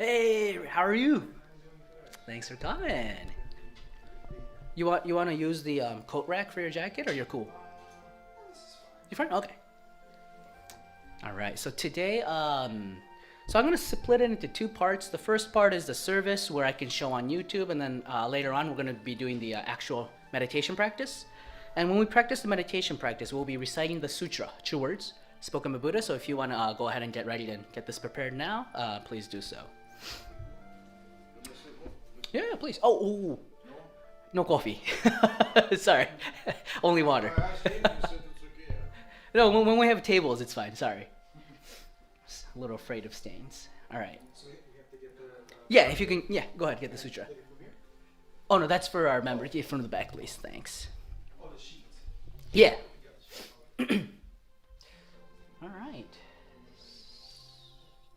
Hey, how are you? Thanks for coming. You want to use the coat rack for your jacket, or you're cool? You're fine. Okay. All right. So today, so I'm gonna split it into two parts. The first part is the service where I can show on YouTube, and then later on we're gonna be doing the actual meditation practice. And when we practice the meditation practice, we'll be reciting the sutra, true words spoken by Buddha. So if you want to go ahead and get ready and get this prepared now, please do so. Yeah, please. Oh, ooh. No coffee. Sorry. Only water. No, when we have tables, it's fine. Sorry. Just a little afraid of stains. All right. Yeah, if you can. Yeah, go ahead. Get the sutra. Oh, no, that's for our members. Yeah, from the back, please. Thanks. Yeah. All right.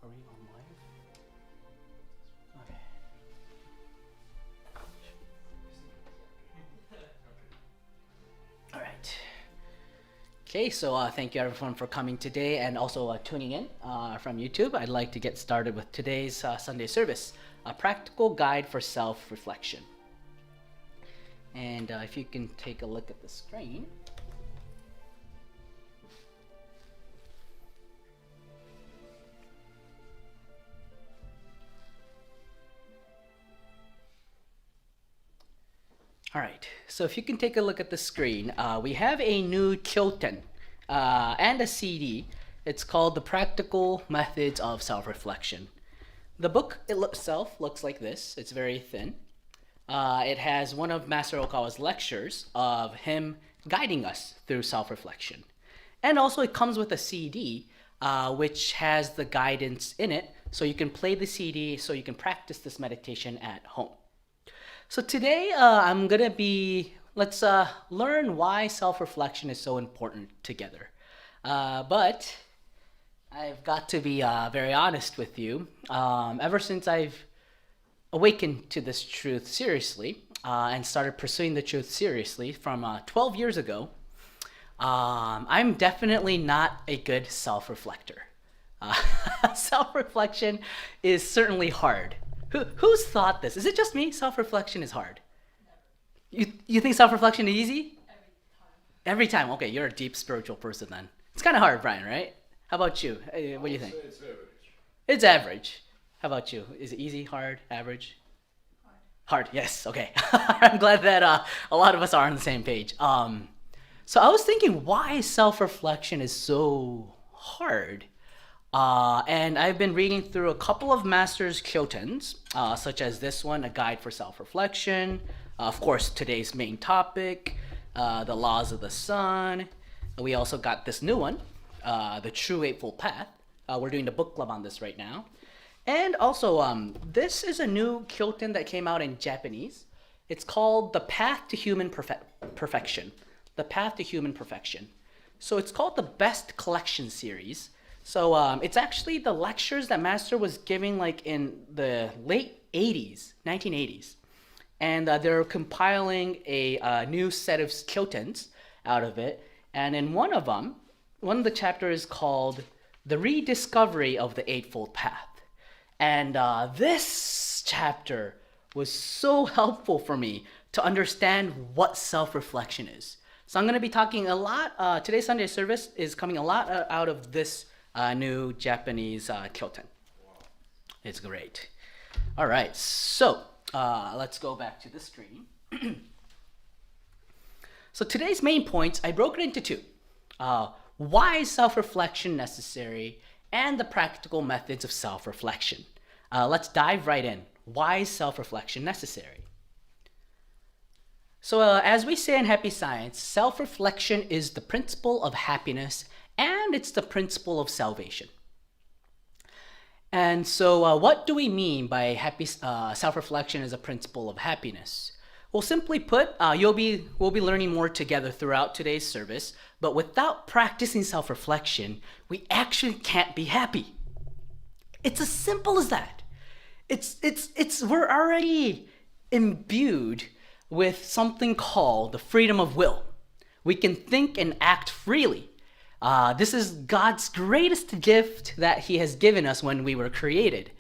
Are we on live? Okay. All right. Okay, so thank you everyone for coming today and also tuning in from YouTube. I'd like to get started with today's Sunday service, a practical guide for self-reflection. And if you can take a look at the screen. All right, so if you can take a look at the screen, we have a new Kyouten and a CD. It's called The Practical Methods of Self-Reflection. The book itself looks like this. It's very thin. It has one of Master Okawa's lectures of him guiding us through self-reflection. And also it comes with a CD, which has the guidance in it, so you can play the CD so you can practice this meditation at home. So today I'm gonna let's learn why self-reflection is so important together. But I've got to be very honest with you. Ever since I've awakened to this truth seriously and started pursuing the truth seriously from 12 years ago, I'm definitely not a good self-reflector. Self-reflection is certainly hard. Who's thought this? Is it just me? Self-reflection is hard. You think self-reflection is easy? Every time. Okay, you're a deep spiritual person then. It's kind of hard, Brian, right? How about you? What do you think? It's average. It's average. How about you? Is it easy, hard, average? Hard, yes. Okay. I'm glad that a lot of us are on the same page. So I was thinking why self-reflection is so hard. And I've been reading through a couple of Masters Kyoutens, such as this one, A Guide for Self-Reflection. Of course, today's main topic, The Laws of the Sun. We also got this new one, The True Eightfold Path. We're doing the book club on this right now. And also, this is a new Kyouten that came out in Japanese. It's called The Path to Human Perfection. The Path to Human Perfection. So it's called the Best Collection Series. So it's actually the lectures that Master was giving like in the late 80s, 1980s. And they're compiling a new set of Kyoutens out of it. And in one of the chapters is called The Rediscovery of the Eightfold Path. And this chapter was so helpful for me to understand what self-reflection is. So I'm going to be talking a lot, today's Sunday service is coming a lot out of this new Japanese Kyouten. It's great. All right, so let's go back to the screen. So today's main points, I broke it into two. Why is self-reflection necessary and the practical methods of self-reflection. Let's dive right in. Why is self-reflection necessary? So as we say in Happy Science, self-reflection is the principle of happiness and it's the principle of salvation. And so what do we mean by self-reflection as a principle of happiness? Well, simply put, we'll be learning more together throughout today's service, but without practicing self-reflection, we actually can't be happy. It's as simple as that. We're already imbued with something called the freedom of will. We can think and act freely. This is God's greatest gift that He has given us when we were created.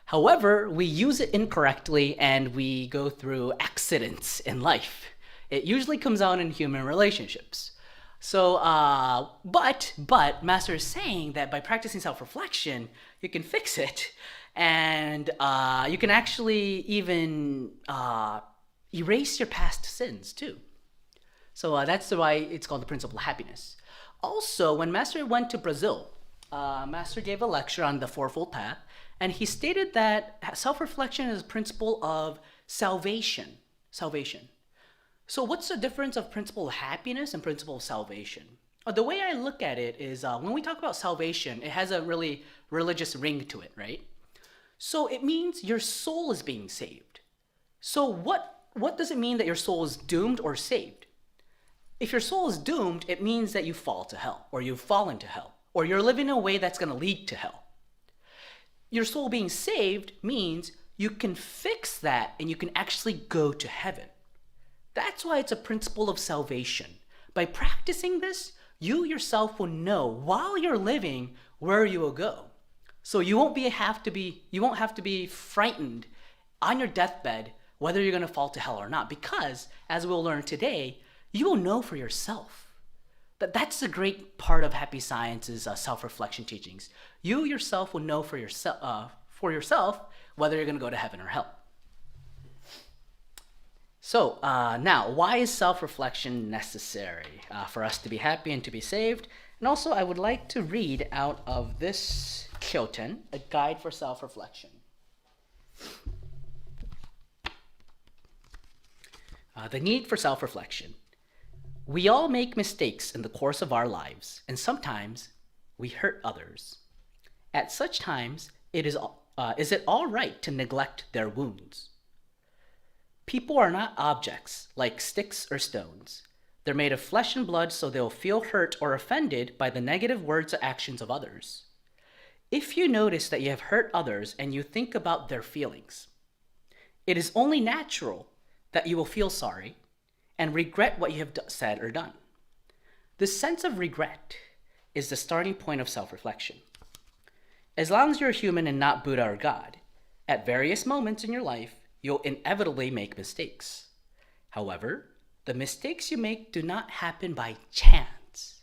However, we use it incorrectly and we go through accidents in life. It usually comes out in human relationships. So, but Master is saying that by practicing self-reflection, you can fix it, and you can actually even erase your past sins too. So that's why it's called the principle of happiness. Also, when Master went to Brazil, Master gave a lecture on the Fourfold Path, and he stated that self-reflection is a principle of salvation. Salvation. So what's the difference of principle of happiness and principle of salvation? The way I look at it is when we talk about salvation, it has a really religious ring to it, right? So it means your soul is being saved. So what does it mean that your soul is doomed or saved? If your soul is doomed, it means that you fall to hell, or you've fallen to hell, or you're living in a way that's going to lead to hell. Your soul being saved means you can fix that and you can actually go to heaven. That's why it's a principle of salvation. By practicing this, you yourself will know while you're living where you will go. So you won't have to be frightened on your deathbed whether you're going to fall to hell or not, because as we'll learn today, you will know for yourself. That's the great part of Happy Science's self-reflection teachings. You yourself will know for yourself whether you're going to go to heaven or hell. So now, why is self-reflection necessary for us to be happy and to be saved? And also, I would like to read out of this Kyouten, a guide for self-reflection. The need for self-reflection. We all make mistakes in the course of our lives, and sometimes we hurt others. At such times, is it all right to neglect their wounds? People are not objects like sticks or stones. They're made of flesh and blood, so they'll feel hurt or offended by the negative words or actions of others. If you notice that you have hurt others and you think about their feelings, it is only natural that you will feel sorry and regret what you have said or done. This sense of regret is the starting point of self-reflection. As long as you're human and not Buddha or God, at various moments in your life, you'll inevitably make mistakes. However, the mistakes you make do not happen by chance.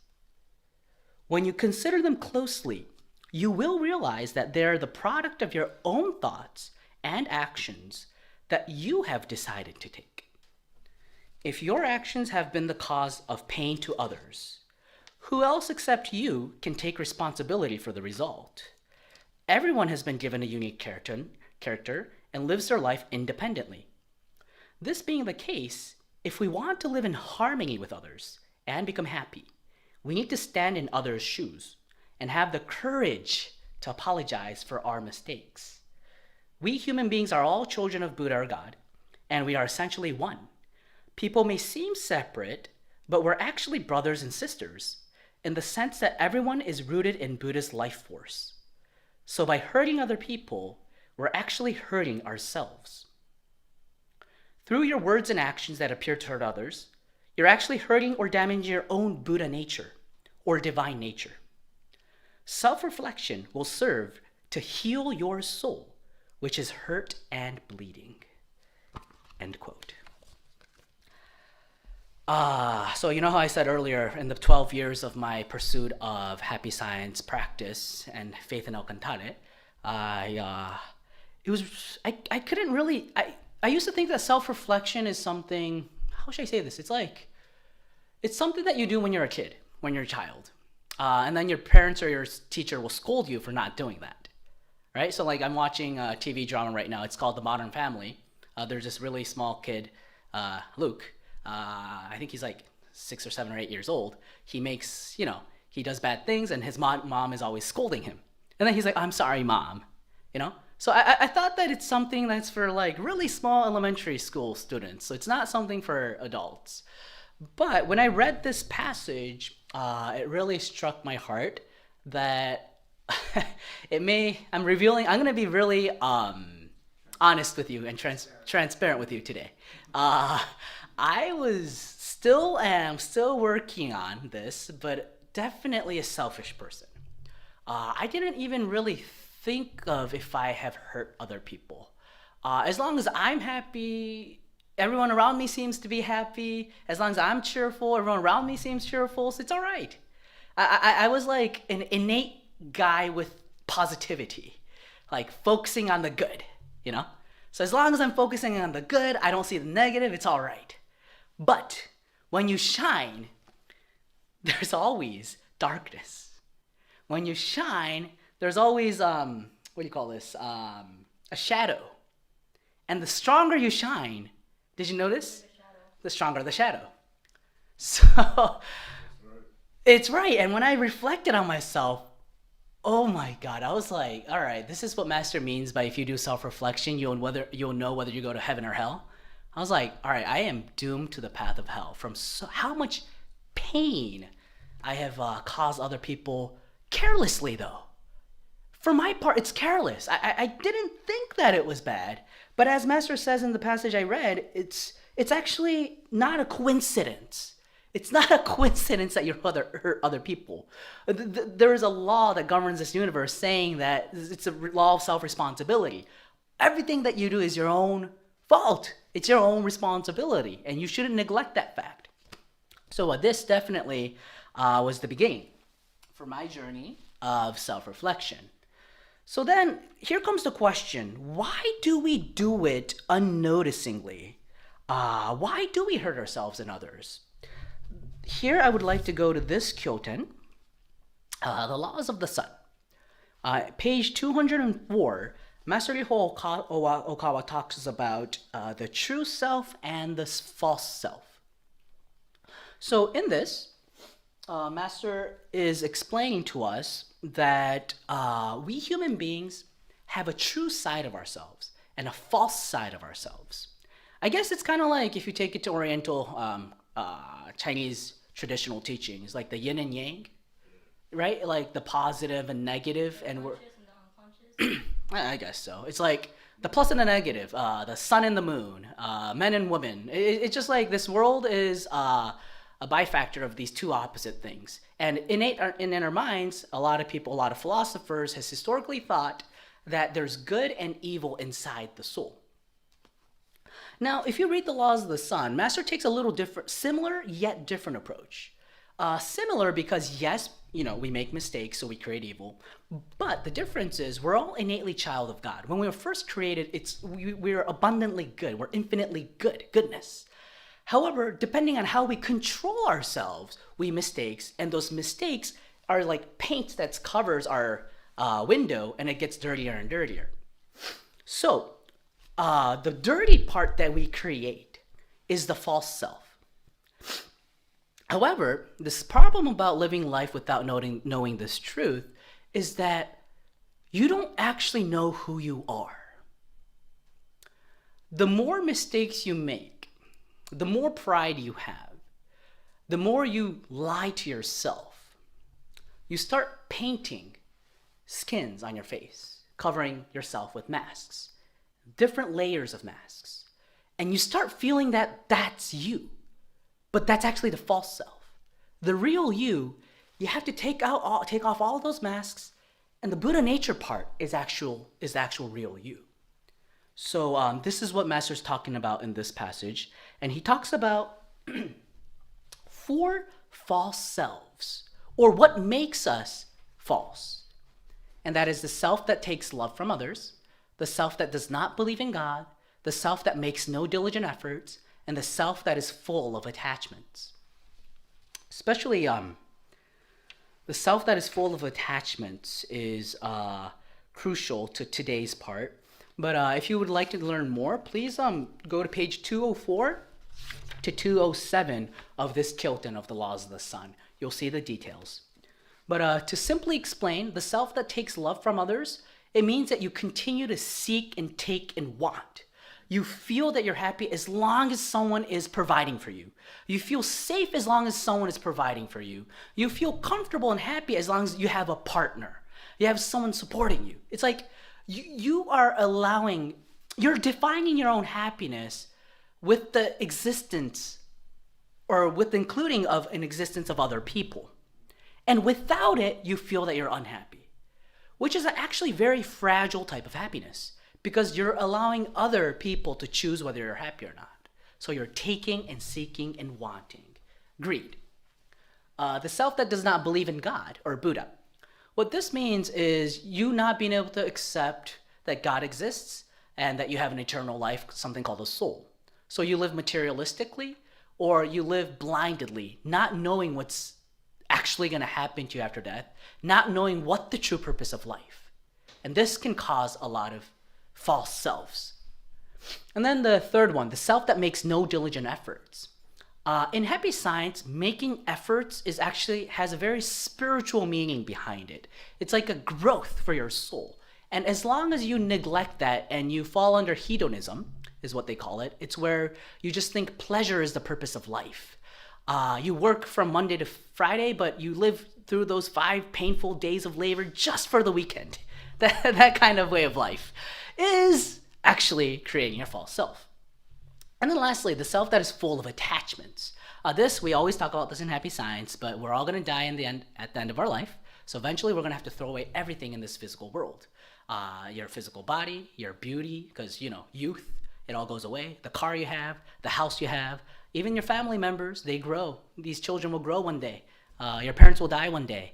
When you consider them closely, you will realize that they are the product of your own thoughts and actions that you have decided to take. If your actions have been the cause of pain to others, who else except you can take responsibility for the result? Everyone has been given a unique character and lives their life independently. This being the case, if we want to live in harmony with others and become happy, we need to stand in others' shoes and have the courage to apologize for our mistakes. We human beings are all children of Buddha or God, and we are essentially one. People may seem separate, but we're actually brothers and sisters in the sense that everyone is rooted in Buddha's life force. So by hurting other people, we're actually hurting ourselves. Through your words and actions that appear to hurt others, you're actually hurting or damaging your own Buddha nature or divine nature. Self-reflection will serve to heal your soul, which is hurt and bleeding. End quote. So you know how I said earlier, in the 12 years of my pursuit of happy science practice and faith in El Cantare, I couldn't really, I used to think that self-reflection is something, how should I say this? It's something that you do when you're a kid, when you're a child. And then your parents or your teacher will scold you for not doing that, right? So like I'm watching a TV drama right now. It's called The Modern Family. There's this really small kid, Luke. I think he's like 6 or 7 or 8 years old. He makes, he does bad things and his mom is always scolding him. And then he's like, I'm sorry, mom, So I thought that it's something that's for like really small elementary school students. So it's not something for adults. But when I read this passage, it really struck my heart that I'm going to be really honest with you and transparent with you today. I am still working on this, but definitely a selfish person. I didn't even really think of if I have hurt other people. As long as I'm happy, everyone around me seems to be happy. As long as I'm cheerful, everyone around me seems cheerful. So it's all right. I was like an innate guy with positivity, like focusing on the good, you know? So as long as I'm focusing on the good, I don't see the negative, it's all right. But when you shine, there's always darkness. When you shine, there's always, what do you call this? A shadow. And the stronger you shine, did you notice? The stronger the shadow. So it's right. And when I reflected on myself, oh my God, I was like, all right, this is what Master means by if you do self-reflection, you'll know whether you go to heaven or hell. I was like, all right, I am doomed to the path of hell from how much pain I have caused other people carelessly, though. For my part, it's careless. I didn't think that it was bad. But as Master says in the passage I read, it's actually not a coincidence. It's not a coincidence that you hurt other people. There is a law that governs this universe saying that it's a law of self-responsibility. Everything that you do is your own fault. It's your own responsibility, and you shouldn't neglect that fact. So this definitely was the beginning for my journey of self-reflection. So then, here comes the question, why do we do it unnoticingly? Why do we hurt ourselves and others? Here I would like to go to this Kyouten, The Laws of the Sun. Page 204, Master Ryuho Okawa talks about the true self and the false self. So in this, Master is explaining to us that we human beings have a true side of ourselves and a false side of ourselves. I guess it's kind of like if you take it to Oriental Chinese traditional teachings, like the yin and yang, right? Like the positive and negative, and we're I guess so. It's like the plus and the negative, the sun and the moon, men and women. It's just like this world is a bifactor of these two opposite things. And in our minds, a lot of people, a lot of philosophers has historically thought that there's good and evil inside the soul. Now, if you read the Laws of the Sun, Master takes a little different, similar yet different approach. Similar because yes, we make mistakes, so we create evil. But the difference is we're all innately child of God. When we were first created, we're abundantly good. We're infinitely good, goodness. However, depending on how we control ourselves, we mistakes, and those mistakes are like paint that covers our window, and it gets dirtier and dirtier. So, the dirty part that we create is the false self. However, this problem about living life without knowing this truth is that you don't actually know who you are. The more mistakes you make, the more pride you have, the more you lie to yourself. You start painting skins on your face, covering yourself with masks, different layers of masks. And you start feeling that that's you. But that's actually the false self. The real you have to take off all those masks, and the Buddha nature part is actual real you. So this is what Master's talking about in this passage, and he talks about 4 false selves, or what makes us false. And that is the self that takes love from others, the self that does not believe in God, the self that makes no diligent efforts, and the self that is full of attachments. Especially the self that is full of attachments is crucial to today's part. But if you would like to learn more, please go to page 204 to 207 of this Kyouten of the Laws of the Sun. You'll see the details. But to simply explain, the self that takes love from others, it means that you continue to seek and take and want. You feel that you're happy as long as someone is providing for you. You feel safe as long as someone is providing for you. You feel comfortable and happy as long as you have a partner. You have someone supporting you. It's like you're defining your own happiness with the existence or with the including of an existence of other people. And without it, you feel that you're unhappy. which is actually very fragile type of happiness because you're allowing other people to choose whether you're happy or not. So you're taking and seeking and wanting. Greed. The self that does not believe in God or Buddha. What this means is you not being able to accept that God exists and that you have an eternal life, something called a soul. So you live materialistically or you live blindedly, not knowing what's actually going to happen to you after death, not knowing what the true purpose of life. And this can cause a lot of false selves. And then the third one, the self that makes no diligent efforts. In happy science, making efforts has a very spiritual meaning behind it. It's like a growth for your soul. And as long as you neglect that and you fall under hedonism, is what they call it, it's where you just think pleasure is the purpose of life. You work from Monday to Friday, but you live through those 5 painful days of labor just for the weekend. That kind of way of life is actually creating your false self. And then lastly, the self that is full of attachments. We always talk about this in happy science, but we're all going to die at the end of our life. So eventually we're going to have to throw away everything in this physical world. Your physical body, your beauty, because, youth, it all goes away. The car you have, the house you have, even your family members, they grow. These children will grow one day. Your parents will die one day.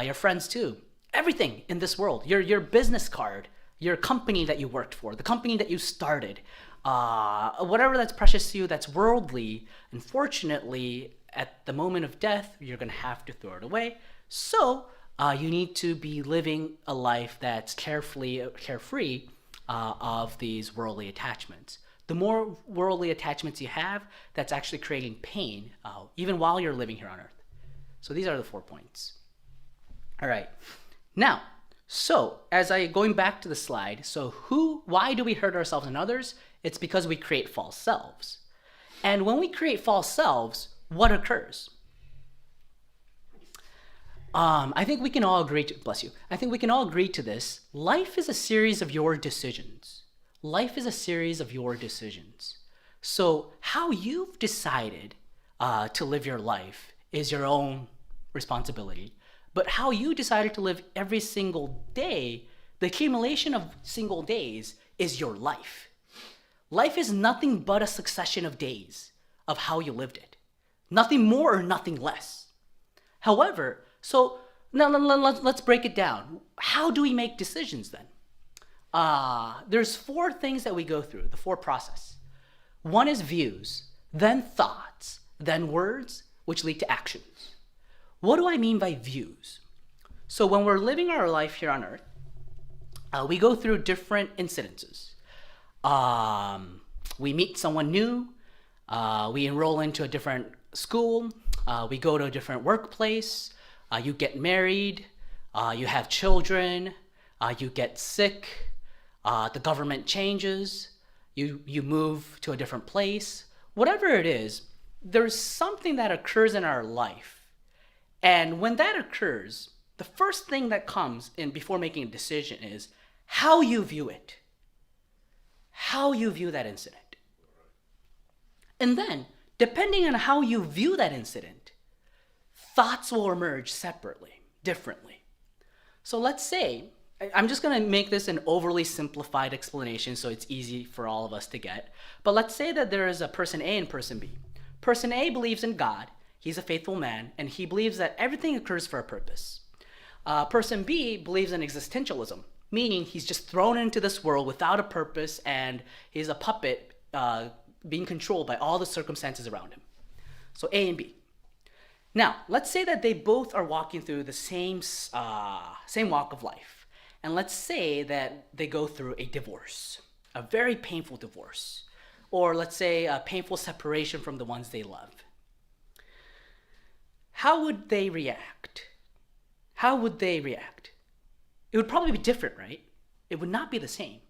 Your friends too. Everything in this world, your business card, your company that you worked for, the company that you started, whatever that's precious to you, that's worldly, unfortunately, at the moment of death, you're going to have to throw it away. So you need to be living a life that's carefree of these worldly attachments. The more worldly attachments you have, that's actually creating pain, even while you're living here on earth. So these are the 4 points. All right. Now, so as going back to the slide, why do we hurt ourselves and others? It's because we create false selves. And when we create false selves, what occurs? I think we can all agree to, bless you. I think we can all agree to this. Life is a series of your decisions. Life is a series of your decisions. So how you've decided to live your life is your own responsibility. But how you decided to live every single day, the accumulation of single days is your life. Life is nothing but a succession of days of how you lived it. Nothing more or nothing less. However, so now let's break it down. How do we make decisions then? There's 4 things that we go through, the 4 process. One is views, then thoughts, then words, which lead to actions. What do I mean by views? So when we're living our life here on earth, we go through different incidences. We meet someone new, we enroll into a different school, we go to a different workplace, you get married, you have children, you get sick, the government changes, you move to a different place. Whatever it is, there's something that occurs in our life. And when that occurs, the first thing that comes in before making a decision is how you view it. How you view that incident. And then, depending on how you view that incident, thoughts will emerge separately, differently. So let's say, I'm just going to make this an overly simplified explanation so it's easy for all of us to get. But let's say that there is a person A and person B. Person A believes in God. He's a faithful man, and he believes that everything occurs for a purpose. Person B believes in existentialism, meaning he's just thrown into this world without a purpose, and he's a puppet being controlled by all the circumstances around him. So A and B. Now, let's say that they both are walking through the same walk of life. And let's say that they go through a divorce, a very painful divorce. Or let's say a painful separation from the ones they love. How would they react? How would they react? It would probably be different, right? It would not be the same.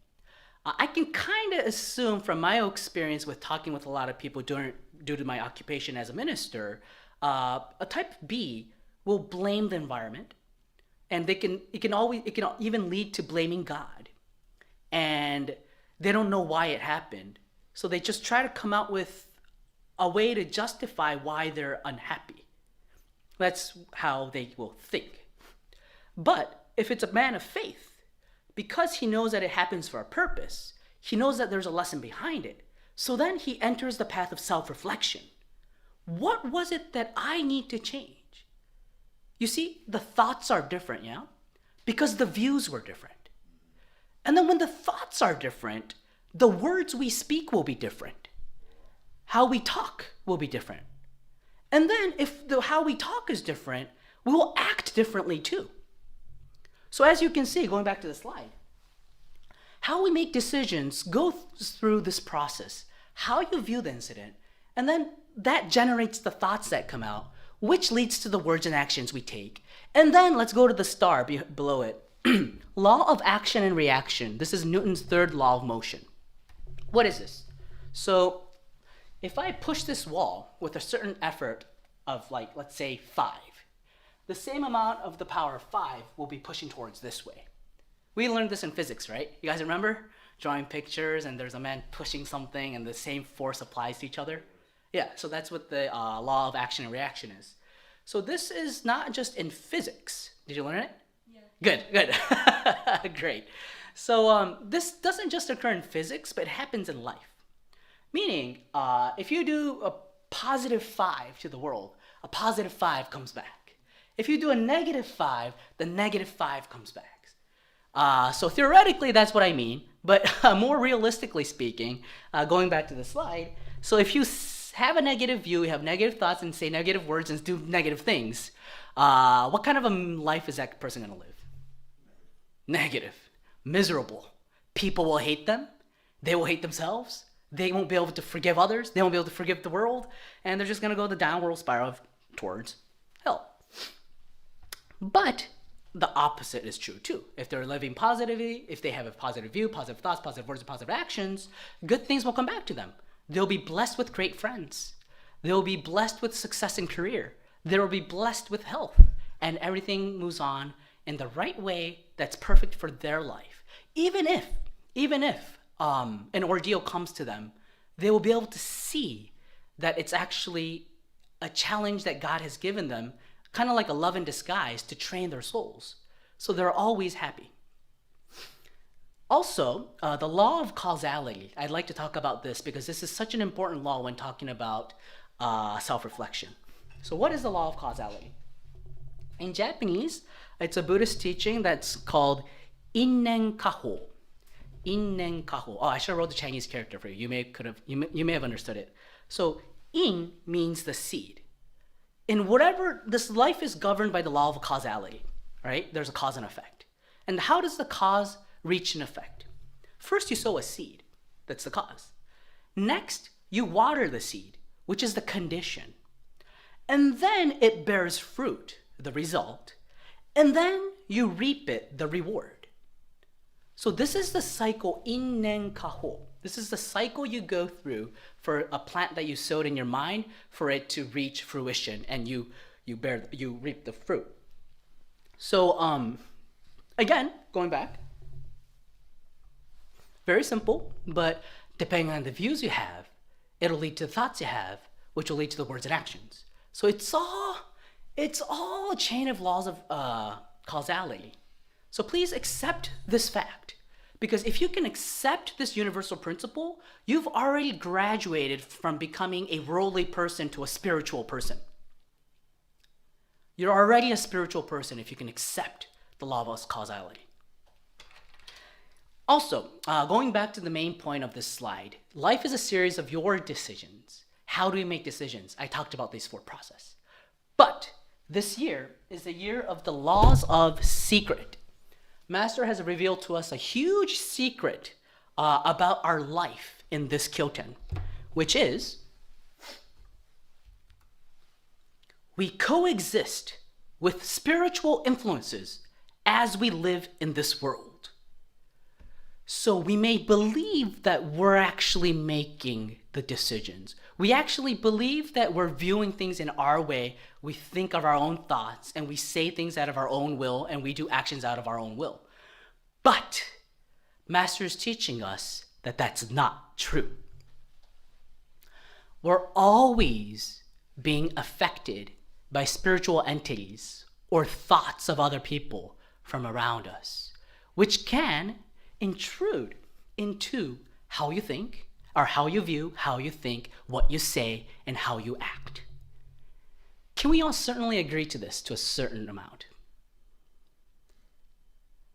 I can kind of assume from my experience with talking with a lot of people due to my occupation as a minister, a type B will blame the environment, and it can even lead to blaming God, and they don't know why it happened, so they just try to come out with a way to justify why they're unhappy. That's how they will think. But if it's a man of faith, because he knows that it happens for a purpose, he knows that there's a lesson behind it. So then he enters the path of self-reflection. What was it that I need to change? You see, the thoughts are different, yeah? Because the views were different. And then when the thoughts are different, the words we speak will be different. How we talk will be different. And then if how we talk is different, we will act differently too. So as you can see, going back to the slide, how we make decisions go through this process, how you view the incident, and then that generates the thoughts that come out, which leads to the words and actions we take. And then let's go to the star below it. Law of action and reaction. This is Newton's third law of motion. What is this? So if I push this wall with a certain effort of, like, let's say 5, the same amount of the power of 5 will be pushing towards this way. We learned this in physics, right? You guys remember drawing pictures and there's a man pushing something and the same force applies to each other? Yeah, so that's what the law of action and reaction is. So this is not just in physics. Did you learn it? Yeah. Good. Great. So this doesn't just occur in physics, but it happens in life. Meaning, if you do a positive 5 to the world, a positive 5 comes back. If you do a negative 5, the negative 5 comes back. So theoretically, that's what I mean. But more realistically speaking, going back to the slide, so if you have a negative view, you have negative thoughts and say negative words and do negative things, what kind of a life is that person going to live? Negative. Miserable. People will hate them. They will hate themselves. They won't be able to forgive others. They won't be able to forgive the world. And they're just going to go the downward spiral towards hell. But the opposite is true too. If they're living positively, if they have a positive view, positive thoughts, positive words, and positive actions, good things will come back to them. They'll be blessed with great friends. They'll be blessed with success in career. They'll be blessed with health. And everything moves on in the right way that's perfect for their life. Even if an ordeal comes to them, they will be able to see that it's actually a challenge that God has given them, kind of like a love in disguise to train their souls. So they're always happy. Also, the law of causality. I'd like to talk about this because this is such an important law when talking about self-reflection. So what is the law of causality? In Japanese, it's a Buddhist teaching that's called innen kaho. Innen kaho. Oh, I should have wrote the Chinese character for you. You may have understood it. So in means the seed. In whatever, this life is governed by the law of causality, right? There's a cause and effect. And how does the cause reach an effect? First, you sow a seed. That's the cause. Next, you water the seed, which is the condition. And then it bears fruit, the result. And then you reap it, the reward. So this is the cycle innen kaho. This is the cycle you go through for a plant that you sowed in your mind for it to reach fruition and you reap the fruit. So again, going back, very simple, but depending on the views you have, it'll lead to the thoughts you have, which will lead to the words and actions. So it's all a chain of laws of causality. So please accept this fact. Because if you can accept this universal principle, you've already graduated from becoming a worldly person to a spiritual person. You're already a spiritual person if you can accept the law of causality. Also, going back to the main point of this slide, life is a series of your decisions. How do we make decisions? I talked about these 4 processes. But this year is the year of the laws of secret. Master has revealed to us a huge secret about our life in this Kyouten, which is we coexist with spiritual influences as we live in this world. So we may believe that we're actually making the decisions. We actually believe that we're viewing things in our way. We think of our own thoughts and we say things out of our own will and we do actions out of our own will. But Master is teaching us that that's not true. We're always being affected by spiritual entities or thoughts of other people from around us, which can intrude into how you think, or how you view, how you think, what you say, and how you act. Can we all certainly agree to this to a certain amount?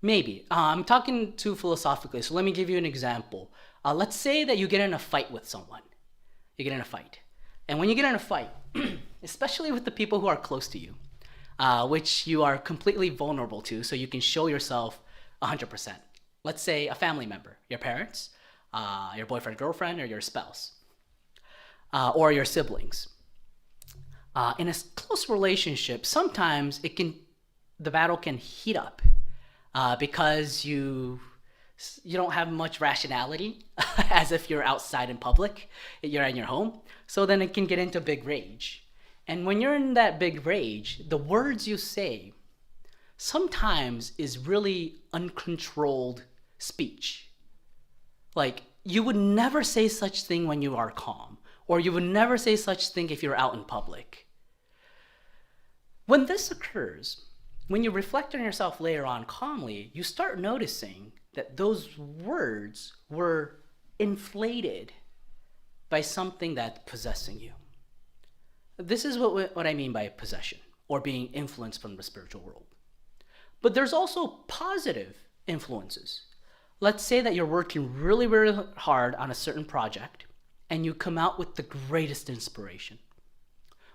Maybe. I'm talking too philosophically, so let me give you an example. Let's say that you get in a fight with someone. You get in a fight. And when you get in a fight, especially with the people who are close to you, which you are completely vulnerable to, so you can show yourself 100%. Let's say a family member, your parents, your boyfriend, girlfriend, or your spouse, or your siblings. In a close relationship, sometimes the battle can heat up because you don't have much rationality, as if you're outside in public, you're in your home. So then it can get into big rage. And when you're in that big rage, the words you say sometimes is really uncontrolled speech. Like, you would never say such thing when you are calm, or you would never say such thing if you're out in public. When this occurs, when you reflect on yourself later on calmly, you start noticing that those words were inflated by something that's possessing you. This is what I mean by possession, or being influenced from the spiritual world. But there's also positive influences. Let's say that you're working really, really hard on a certain project, and you come out with the greatest inspiration.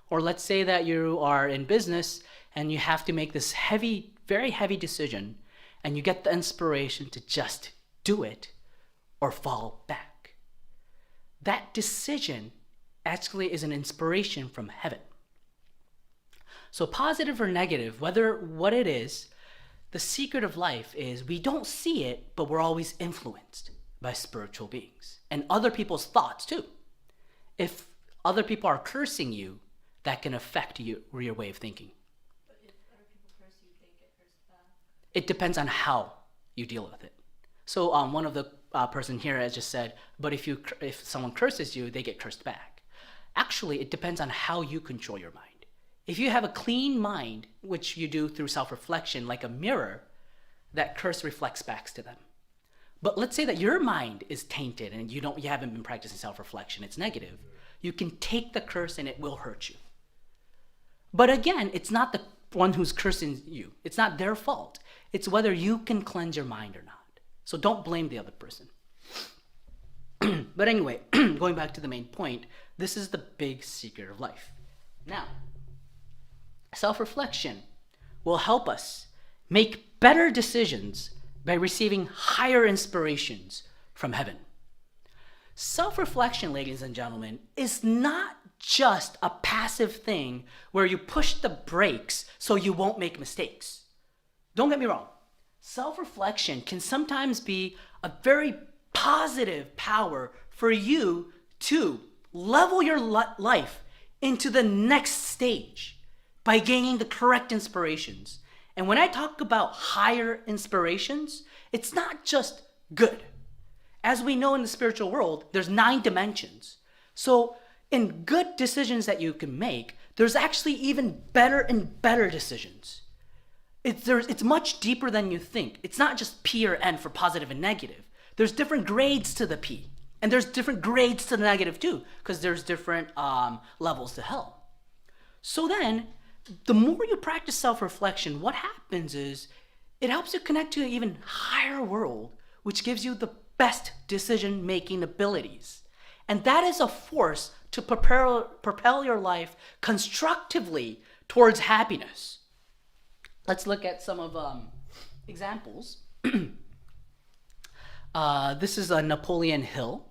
Or let's say that you are in business, and you have to make this heavy, very heavy decision, and you get the inspiration to just do it or fall back. That decision actually is an inspiration from heaven. So positive or negative, what it is, the secret of life is we don't see it, but we're always influenced by spiritual beings and other people's thoughts too. If other people are cursing you, that can affect you or your way of thinking. But if other people curse you, they get cursed back. It depends on how you deal with it. So one of the person here has just said, but if someone curses you, they get cursed back. Actually, it depends on how you control your mind. If you have a clean mind, which you do through self-reflection, like a mirror, that curse reflects back to them. But let's say that your mind is tainted and you haven't been practicing self-reflection, it's negative. You can take the curse and it will hurt you. But again, it's not the one who's cursing you. It's not their fault. It's whether you can cleanse your mind or not. So don't blame the other person. But anyway, going back to the main point, this is the big secret of life. Now, self-reflection will help us make better decisions by receiving higher inspirations from heaven. Self-reflection, ladies and gentlemen, is not just a passive thing where you push the brakes so you won't make mistakes. Don't get me wrong. Self-reflection can sometimes be a very positive power for you to level your life into the next stage by gaining the correct inspirations. And when I talk about higher inspirations, it's not just good. As we know in the spiritual world, there's 9 dimensions. So in good decisions that you can make, there's actually even better and better decisions. It's much deeper than you think. It's not just P or N for positive and negative. There's different grades to the P. And there's different grades to the negative too, because there's different levels to hell. So then, the more you practice self-reflection, what happens is it helps you connect to an even higher world, which gives you the best decision-making abilities. And that is a force to propel your life constructively towards happiness. Let's look at some of examples. This is Napoleon Hill.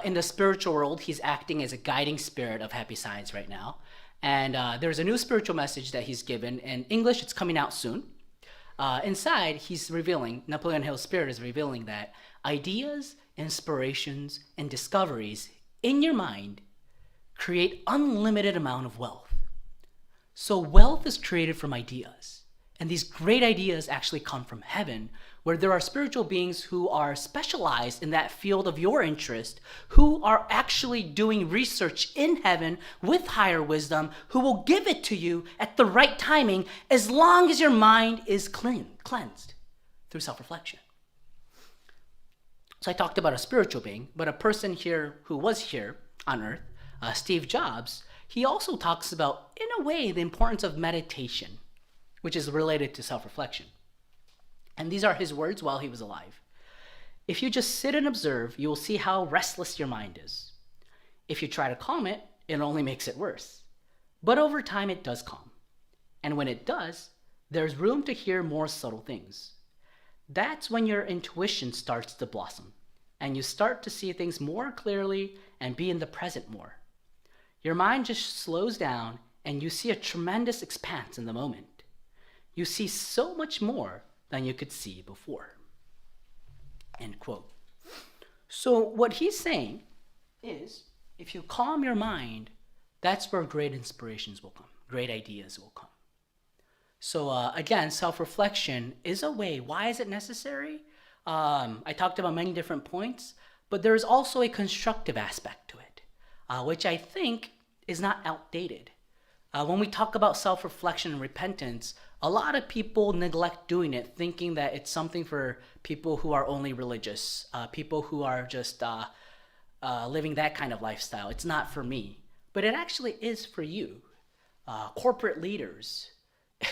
In the spiritual world, he's acting as a guiding spirit of happy science right now. And there's a new spiritual message that he's given. In English, it's coming out soon. Inside, Napoleon Hill's spirit is revealing that ideas, inspirations, and discoveries in your mind create unlimited amount of wealth. So wealth is created from ideas. And these great ideas actually come from heaven, where there are spiritual beings who are specialized in that field of your interest, who are actually doing research in heaven with higher wisdom, who will give it to you at the right timing as long as your mind is cleansed through self-reflection. So I talked about a spiritual being, but a person here who was here on earth, Steve Jobs, he also talks about, in a way, the importance of meditation, which is related to self-reflection. And these are his words while he was alive. If you just sit and observe, you will see how restless your mind is. If you try to calm it, it only makes it worse. But over time, it does calm. And when it does, there's room to hear more subtle things. That's when your intuition starts to blossom, and you start to see things more clearly and be in the present more. Your mind just slows down, and you see a tremendous expanse in the moment. You see so much more than you could see before. End quote. So what he's saying is, if you calm your mind, that's where great inspirations will come, great ideas will come. So again, self-reflection is a way. Why is it necessary? I talked about many different points, but there's also a constructive aspect to it, which I think is not outdated. When we talk about self-reflection and repentance, a lot of people neglect doing it, thinking that it's something for people who are only religious, people who are just living that kind of lifestyle. It's not for me, but it actually is for you. Corporate leaders,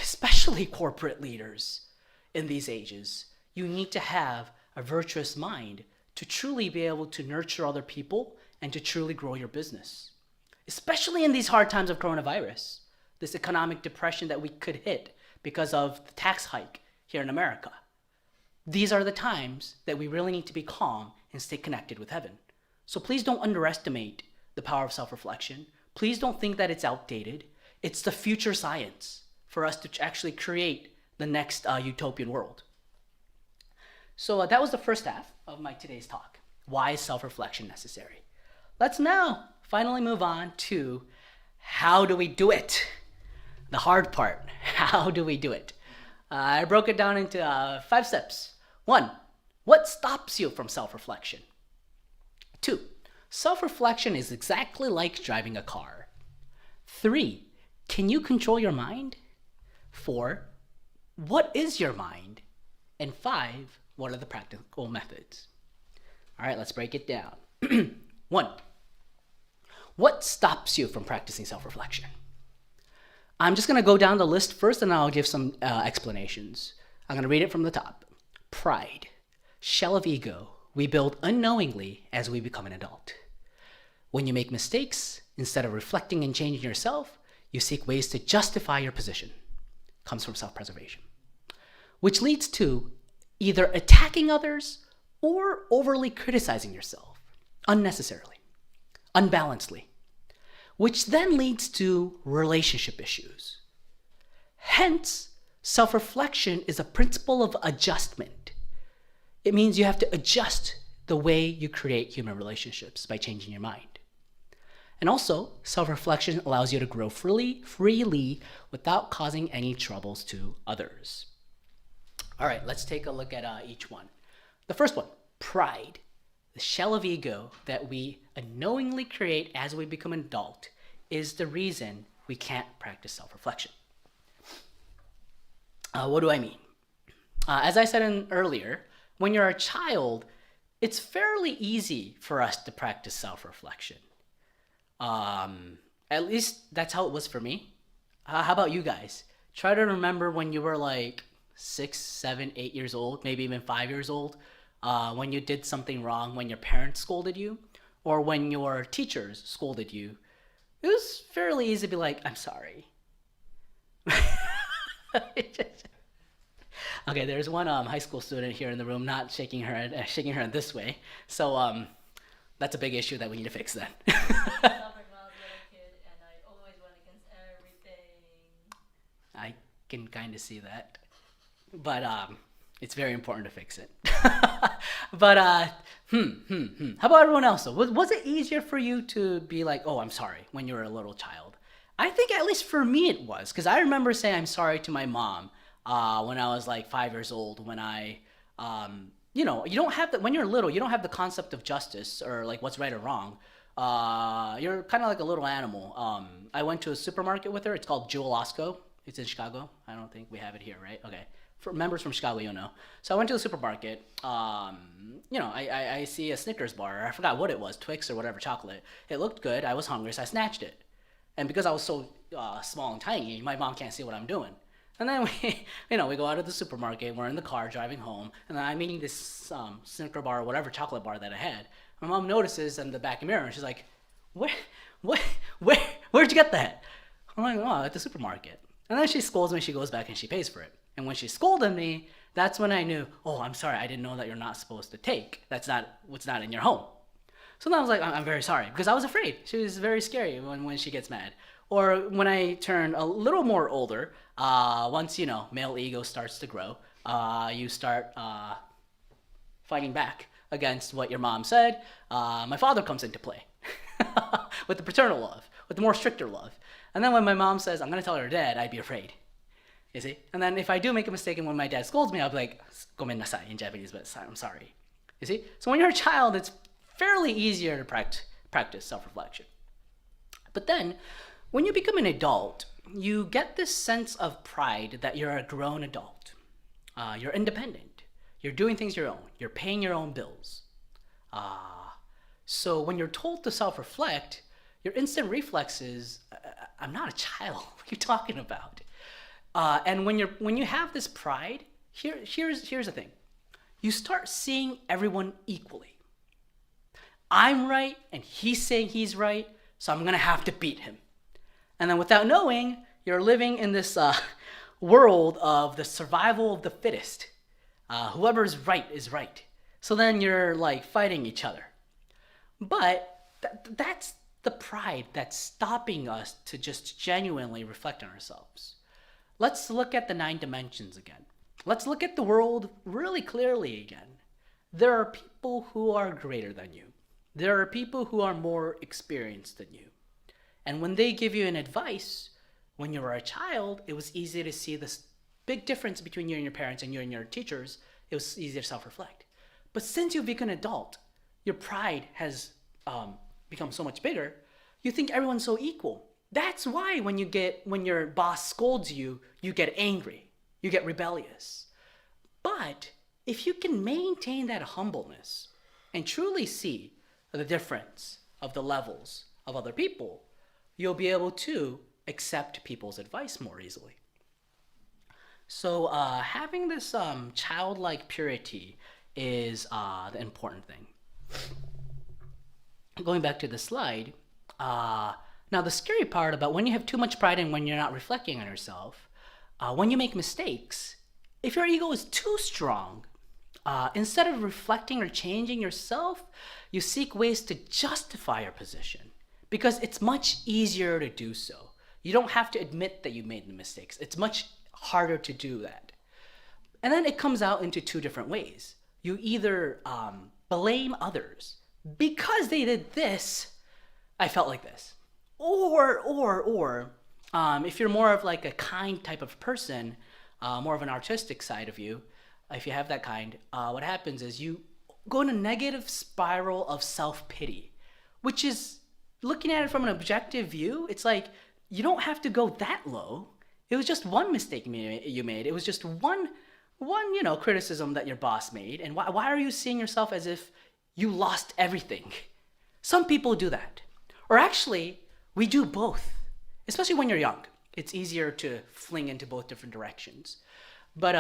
especially corporate leaders in these ages, you need to have a virtuous mind to truly be able to nurture other people and to truly grow your business. Especially in these hard times of coronavirus, this economic depression that we could hit because of the tax hike here in America. These are the times that we really need to be calm and stay connected with heaven. So please don't underestimate the power of self-reflection. Please don't think that it's outdated. It's the future science for us to actually create the next utopian world. So that was the first half of my today's talk. Why is self-reflection necessary? Let's now finally move on to how do we do it? The hard part. How do we do it? I broke it down into 5 steps. 1, what stops you from self-reflection? 2, self-reflection is exactly like driving a car. 3, can you control your mind? 4, what is your mind? And 5, what are the practical methods? All right, let's break it down. 1, what stops you from practicing self-reflection? I'm just going to go down the list first, and I'll give some explanations. I'm going to read it from the top. Pride, shell of ego, we build unknowingly as we become an adult. When you make mistakes, instead of reflecting and changing yourself, you seek ways to justify your position. Comes from self-preservation. Which leads to either attacking others or overly criticizing yourself, unnecessarily, unbalancedly, which then leads to relationship issues. Hence, self-reflection is a principle of adjustment. It means you have to adjust the way you create human relationships by changing your mind. And also, self-reflection allows you to grow freely without causing any troubles to others. All right, let's take a look at each one. The first one, pride. The shell of ego that we unknowingly create as we become an adult is the reason we can't practice self-reflection. What do I mean? As I said earlier, when you're a child, it's fairly easy for us to practice self-reflection. At least that's how it was for me. How about you guys? Try to remember when you were like 6, 7, 8 years old, maybe even 5 years old, when you did something wrong, when your parents scolded you, or when your teachers scolded you. It was fairly easy to be like, I'm sorry. Okay, there's one high school student here in the room not shaking her head this way. So that's a big issue that we need to fix then. I felt like when I was a little kid and I always went against everything. I can kind of see that. But it's very important to fix it. But how about everyone else though? Was it easier for you to be like, oh, I'm sorry, when you were a little child? I think at least for me it was, because I remember saying I'm sorry to my mom when I was like 5 years old. When you know, you don't have the, when you're little, you don't have the concept of justice or like what's right or wrong. You're kind of like a little animal. I went to a supermarket with her. It's called Jewel Osco. It's in Chicago. I don't think we have it here, right? Okay. For members from Chicago, you know. So I went to the supermarket. You know, I see a Snickers bar. I forgot what it was, Twix or whatever chocolate. It looked good. I was hungry, so I snatched it. And because I was so small and tiny, my mom can't see what I'm doing. And then we, you know, we go out of the supermarket. We're in the car driving home, and then I'm eating this Snicker bar or whatever chocolate bar that I had. My mom notices in the back mirror, and she's like, "Where, what, where, where'd you get that?" I'm like, "Oh, at the supermarket." And then she scolds me. She goes back and she pays for it. And when she scolded me, that's when I knew, oh, I'm sorry. I didn't know that you're not supposed to take. That's not what's not in your home. So then I was like, I'm very sorry because I was afraid. She was very scary when she gets mad. Or when I turn a little more older, once, you know, male ego starts to grow, you start fighting back against what your mom said. My father comes into play with the paternal love, with the more stricter love. And then when my mom says, I'm going to tell her dad, I'd be afraid. You see? And then if I do make a mistake and when my dad scolds me, I'll be like, gomen nasai in Japanese, but I'm sorry. You see? So when you're a child, it's fairly easier to practice self-reflection. But then, when you become an adult, you get this sense of pride that you're a grown adult. You're independent. You're doing things your own. You're paying your own bills. So when you're told to self-reflect, your instant reflex is, I'm not a child. What are you talking about? And when you have this pride, here's the thing. You start seeing everyone equally. I'm right, and he's saying he's right, so I'm going to have to beat him. And then without knowing, you're living in this world of the survival of the fittest. Whoever's right is right. So then you're like fighting each other. But that's the pride that's stopping us to just genuinely reflect on ourselves. Let's look at the 9 dimensions again. Let's look at the world really clearly again. There are people who are greater than you. There are people who are more experienced than you. And when they give you an advice, when you were a child, it was easy to see this big difference between you and your parents and you and your teachers. It was easy to self-reflect. But since you've become an adult, your pride has become so much bigger. You think everyone's so equal. That's why when your boss scolds you, you get angry, you get rebellious. But if you can maintain that humbleness and truly see the difference of the levels of other people, you'll be able to accept people's advice more easily. So having this childlike purity is the important thing. Going back to the slide, now the scary part about when you have too much pride and when you're not reflecting on yourself, when you make mistakes, if your ego is too strong, instead of reflecting or changing yourself, you seek ways to justify your position because it's much easier to do so. You don't have to admit that you made the mistakes. It's much harder to do that. And then it comes out into 2 different ways. You either blame others because they did this, I felt like this. Or if you're more of like a kind type of person, more of an artistic side of you, if you have that kind, what happens is you go in a negative spiral of self-pity, which is, looking at it from an objective view, it's like you don't have to go that low. It was just one mistake you made. It was just one criticism that your boss made. And why are you seeing yourself as if you lost everything? Some people do that. Or actually, we do both, especially when you're young. It's easier to fling into both different directions. But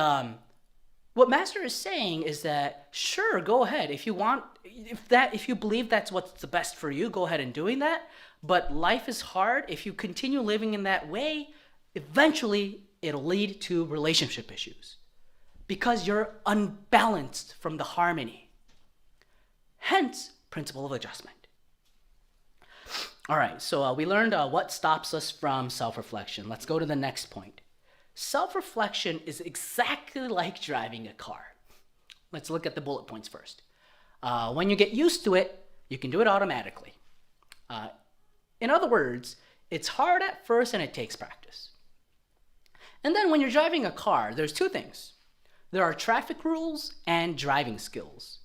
what Master is saying is that, sure, go ahead. If you believe that's what's the best for you, go ahead and doing that. But life is hard. If you continue living in that way, eventually it'll lead to relationship issues because you're unbalanced from the harmony. Hence, principle of adjustment. All right, so we learned what stops us from self-reflection. Let's go to the next point. Self-reflection is exactly like driving a car. Let's look at the bullet points first. When you get used to it, you can do it automatically. In other words, it's hard at first and it takes practice. And then when you're driving a car, there's two things. There are traffic rules and driving skills.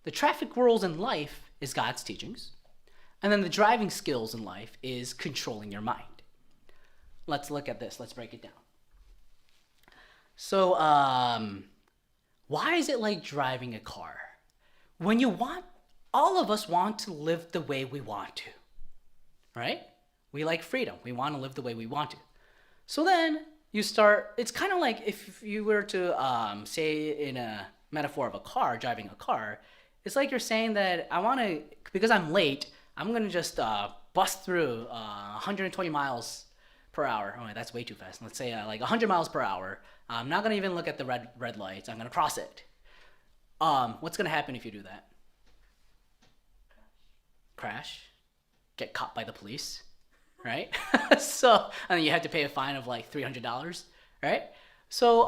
The traffic rules in life is God's teachings. And then the driving skills in life is controlling your mind. Let's look at this. Let's break it down. So, why is it like driving a car? When you want, all of us want to live the way we want to, right? We like freedom. We want to live the way we want to. So then you start, it's kind of like if you were to say in a metaphor of a car, driving a car, it's like you're saying that I want to, because I'm late, I'm going to just bust through 120 miles per hour. Oh, that's way too fast. Let's say like 100 miles per hour. I'm not going to even look at the red lights. I'm going to cross it. What's going to happen if you do that? Crash. Get caught by the police, right? So, and then you have to pay a fine of like $300, right? So,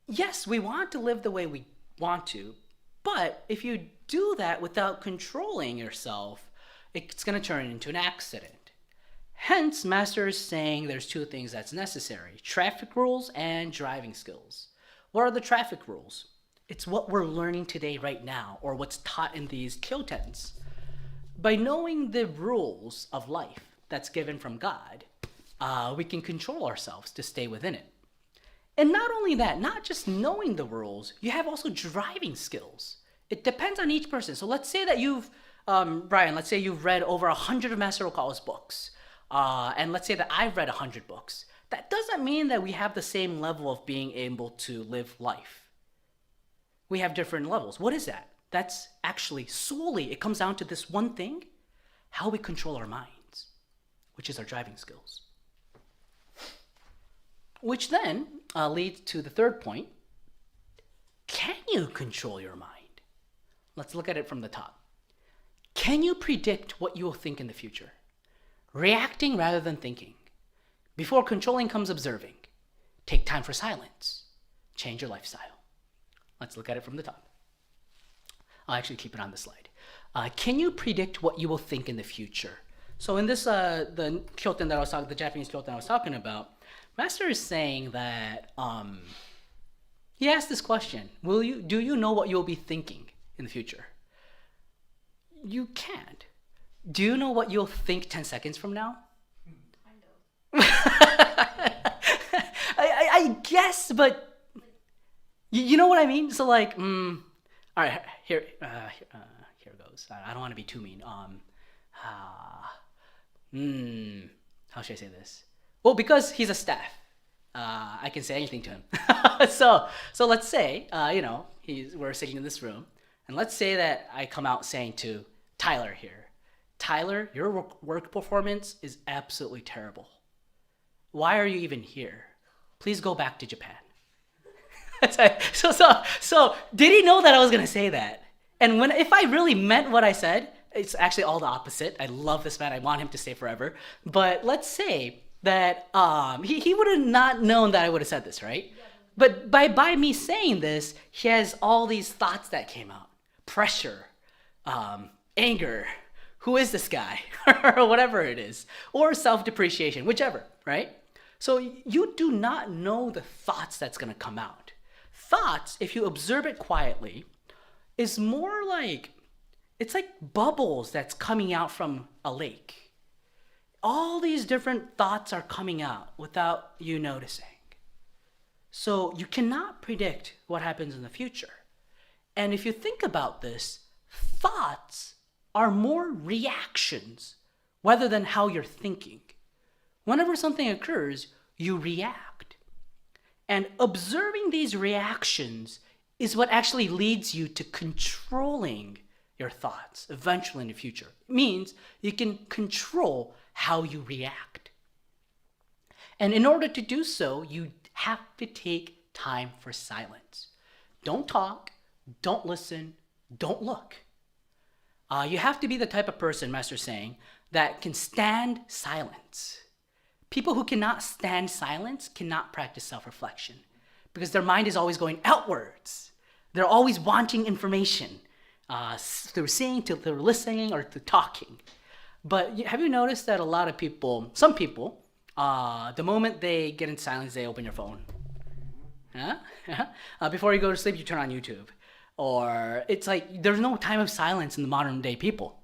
yes, we want to live the way we want to, but if you do that without controlling yourself, it's going to turn into an accident. Hence, Master is saying there's two things that's necessary: traffic rules and driving skills. What are the traffic rules? It's what we're learning today right now, or what's taught in these Kyoutens. By knowing the rules of life that's given from God, we can control ourselves to stay within it. And not only that, not just knowing the rules, you have also driving skills. It depends on each person. So let's say that you've, Brian, let's say you've read over 100 of Master Okawa's books. And let's say that I've read 100 books. That doesn't mean that we have the same level of being able to live life. We have different levels. What is that? That's actually solely, it comes down to this one thing: how we control our minds, which is our driving skills. Which then leads to the third point. Can you control your mind? Let's look at it from the top. Can you predict what you will think in the future? Reacting rather than thinking. Before controlling comes observing. Take time for silence. Change your lifestyle. Let's look at it from the top. I'll actually keep it on the slide. Can you predict what you will think in the future? So in this, the Kyouten that I was talking, the Japanese Kyouten I was talking about, Master is saying that he asked this question: do you know what you'll be thinking in the future? You can't. Do you know what you'll think 10 seconds from now? I guess, but you know what I mean? So like, all right, here goes. I don't want to be too mean. How should I say this? Well, because he's a staff, I can say anything to him. So let's say, we're sitting in this room, and let's say that I come out saying to Tyler here, Tyler, your work performance is absolutely terrible. Why are you even here? Please go back to Japan. So did he know that I was gonna say that? And if I really meant what I said, it's actually all the opposite. I love this man. I want him to stay forever. But let's say that he would have not known that I would have said this, right? But by me saying this, he has all these thoughts that came out: pressure, anger. Who is this guy? Or whatever it is. Or self-depreciation, whichever, right? So you do not know the thoughts that's going to come out. Thoughts, if you observe it quietly, is more like, it's like bubbles that's coming out from a lake. All these different thoughts are coming out without you noticing. So you cannot predict what happens in the future. And if you think about this, thoughts are more reactions rather than how you're thinking. Whenever something occurs, you react. And observing these reactions is what actually leads you to controlling your thoughts eventually in the future. It means you can control how you react. And in order to do so, you have to take time for silence. Don't talk, don't listen, don't look. You have to be the type of person, Master's saying, that can stand silence. People who cannot stand silence cannot practice self-reflection because their mind is always going outwards. They're always wanting information through seeing, through listening, or through talking. But have you noticed that a lot of people, some people, The moment they get in silence, they open your phone. Huh? Before you go to sleep, you turn on YouTube. Or it's like there's no time of silence in the modern day people.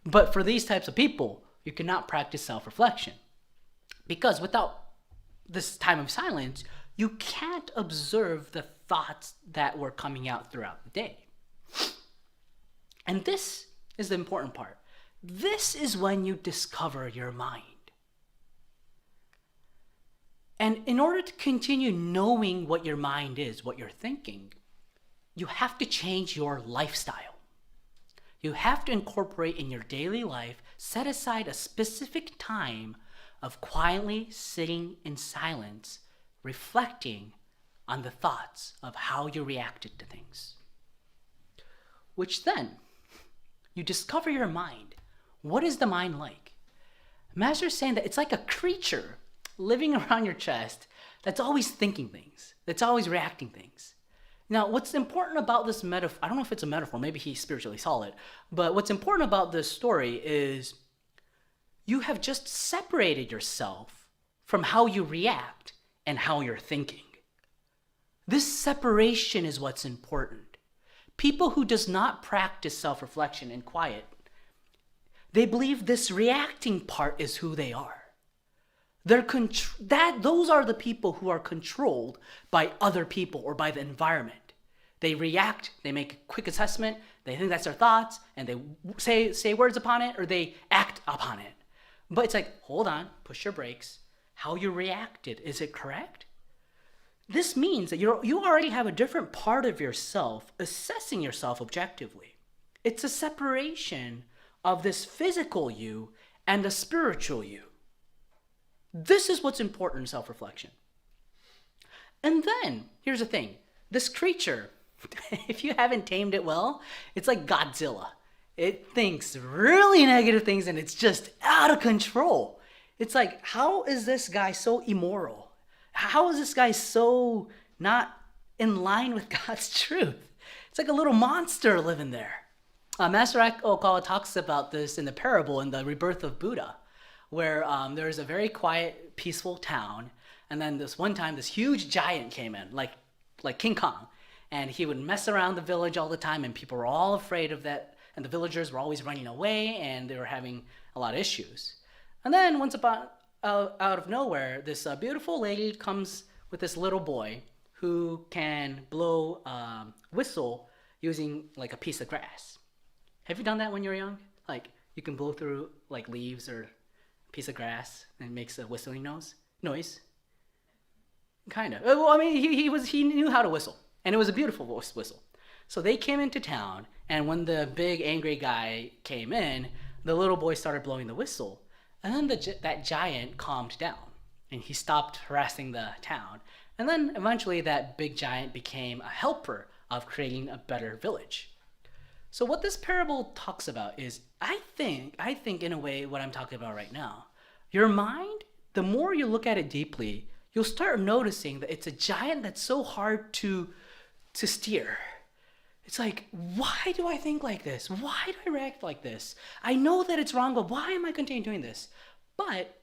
But for these types of people, you cannot practice self-reflection. Because without this time of silence, you can't observe the thoughts that were coming out throughout the day. And this is the important part. This is when you discover your mind. And in order to continue knowing what your mind is, what you're thinking, you have to change your lifestyle. You have to incorporate in your daily life, set aside a specific time of quietly sitting in silence, reflecting on the thoughts of how you reacted to things. Which then, you discover your mind. What is the mind like? Master is saying that it's like a creature living around your chest that's always thinking things, that's always reacting things. Now, what's important about this metaphor, I don't know if it's a metaphor, maybe he spiritually saw it, but what's important about this story is you have just separated yourself from how you react and how you're thinking. This separation is what's important. People who does not practice self-reflection in quiet, they believe this reacting part is who they are. Those are the people who are controlled by other people or by the environment. They react, they make a quick assessment, they think that's their thoughts, and they say words upon it or they act upon it. But it's like, hold on, push your brakes. How you reacted, is it correct? This means that you already have a different part of yourself assessing yourself objectively. It's a separation of this physical you and the spiritual you. This is what's important in self-reflection. And then, here's the thing. This creature, if you haven't tamed it well, it's like Godzilla. It thinks really negative things and it's just out of control. It's like, how is this guy so immoral? How is this guy so not in line with God's truth? It's like a little monster living there. Master Okawa talks about this in the parable in the rebirth of Buddha, where there was a very quiet, peaceful town, and then this one time, this huge giant came in, like King Kong, and he would mess around the village all the time, and people were all afraid of that, and the villagers were always running away, and they were having a lot of issues. And then once upon out of nowhere, this beautiful lady comes with this little boy who can blow whistle using like a piece of grass. Have you done that when you were young? Like you can blow through like leaves or piece of grass and it makes a whistling noise. Kind of. Well, I mean, he knew how to whistle, and it was a beautiful whistle. So they came into town, and when the big angry guy came in, the little boy started blowing the whistle, and then that giant calmed down, and he stopped harassing the town. And then eventually that big giant became a helper of creating a better village. So what this parable talks about is, I think in a way what I'm talking about right now, your mind, the more you look at it deeply, you'll start noticing that it's a giant that's so hard to steer. It's like, why do I think like this? Why do I react like this? I know that it's wrong, but why am I continuing doing this? But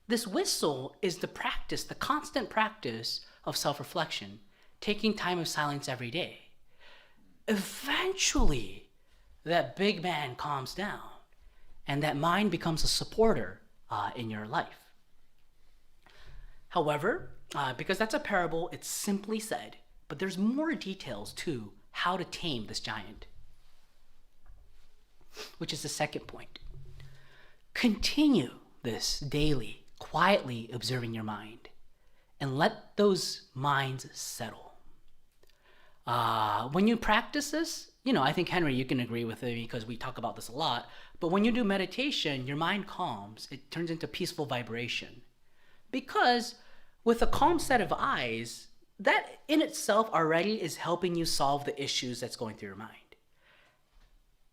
this whistle is the practice, the constant practice of self-reflection, taking time of silence every day. Eventually, that big man calms down, and that mind becomes a supporter in your life. However, because that's a parable, it's simply said, but there's more details to how to tame this giant, which is the second point. Continue this daily, quietly observing your mind, and let those minds settle. When you practice this, I think, Henry, you can agree with me because we talk about this a lot, but when you do meditation, your mind calms. It turns into peaceful vibration. Because with a calm set of eyes, that in itself already is helping you solve the issues that's going through your mind.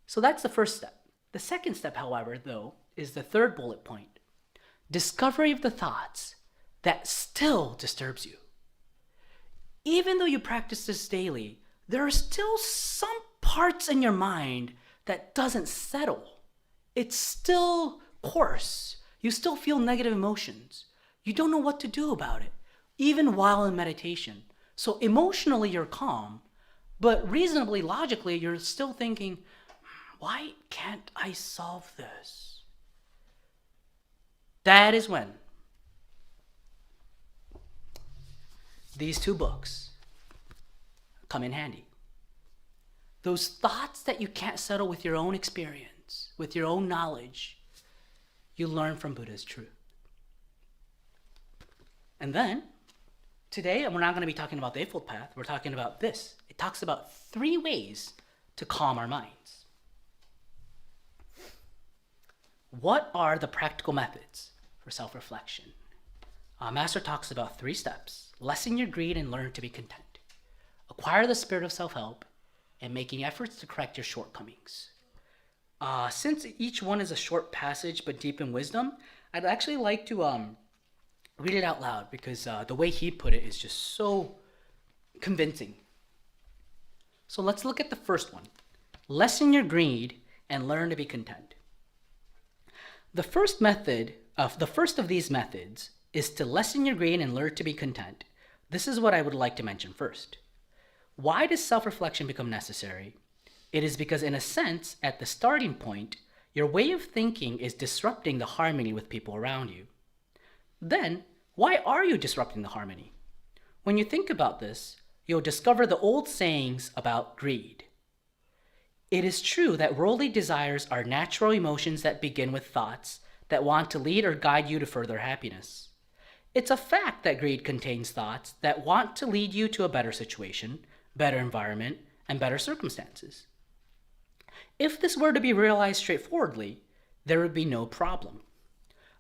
So that's the first step. The second step, however, though, is the third bullet point. Discovery of the thoughts that still disturbs you. Even though you practice this daily, there are still some parts in your mind that doesn't settle. It's still coarse. You still feel negative emotions. You don't know what to do about it, even while in meditation. So emotionally, you're calm, but reasonably, logically, you're still thinking, why can't I solve this? That is when these two books come in handy. Those thoughts that you can't settle with your own experience, with your own knowledge, you learn from Buddha's truth. And then, today, we're not going to be talking about the Eightfold Path, we're talking about this. It talks about 3 ways to calm our minds. What are the practical methods for self-reflection? Master talks about 3 steps. Lessen your greed and learn to be content. Acquire the spirit of self-help and making efforts to correct your shortcomings. Since each one is a short passage but deep in wisdom, I'd actually like to read it out loud because the way he put it is just so convincing. So let's look at the first one. Lessen your greed and learn to be content. The first of these methods is to lessen your greed and learn to be content. This is what I would like to mention first. Why does self-reflection become necessary? It is because, in a sense, at the starting point, your way of thinking is disrupting the harmony with people around you. Then, why are you disrupting the harmony? When you think about this, you'll discover the old sayings about greed. It is true that worldly desires are natural emotions that begin with thoughts that want to lead or guide you to further happiness. It's a fact that greed contains thoughts that want to lead you to a better situation, better environment, and better circumstances. If this were to be realized straightforwardly, there would be no problem.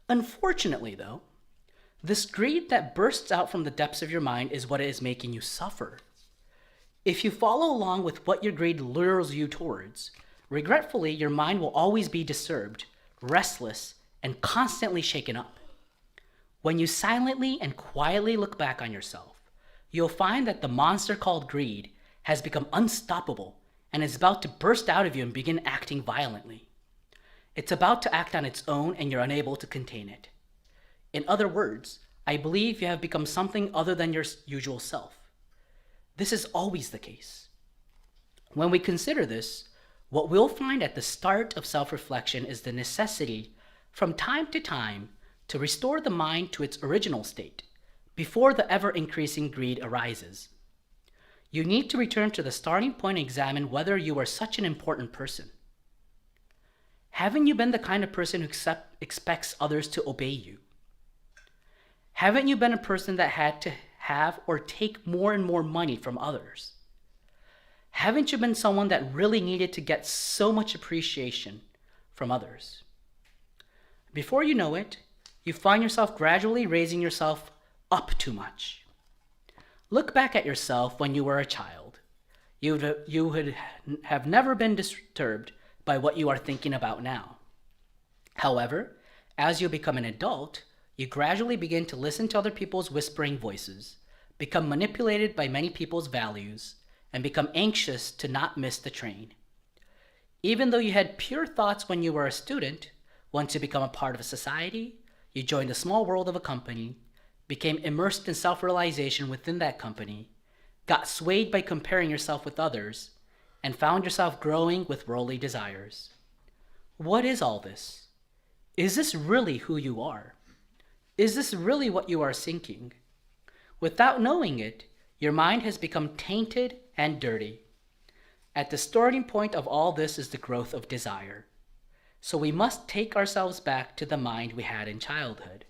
Unfortunately, though, this greed that bursts out from the depths of your mind is what is making you suffer. If you follow along with what your greed lures you towards, regretfully, your mind will always be disturbed, restless, and constantly shaken up. When you silently and quietly look back on yourself, you'll find that the monster called greed has become unstoppable and is about to burst out of you and begin acting violently. It's about to act on its own and you're unable to contain it. In other words, I believe you have become something other than your usual self. This is always the case. When we consider this, what we'll find at the start of self-reflection is the necessity, from time to time, to restore the mind to its original state, before the ever-increasing greed arises. You need to return to the starting point and examine whether you are such an important person. Haven't you been the kind of person who expects others to obey you? Haven't you been a person that had to have or take more and more money from others? Haven't you been someone that really needed to get so much appreciation from others? Before you know it, you find yourself gradually raising yourself up too much. Look back at yourself when you were a child. You would have never been disturbed by what you are thinking about now. However, as you become an adult, you gradually begin to listen to other people's whispering voices, become manipulated by many people's values, and become anxious to not miss the train. Even though you had pure thoughts when you were a student, once you become a part of a society, you join the small world of a company, became immersed in self-realization within that company, got swayed by comparing yourself with others, and found yourself growing with worldly desires. What is all this? Is this really who you are? Is this really what you are seeking? Without knowing it, your mind has become tainted and dirty. At the starting point of all this is the growth of desire. So we must take ourselves back to the mind we had in childhood.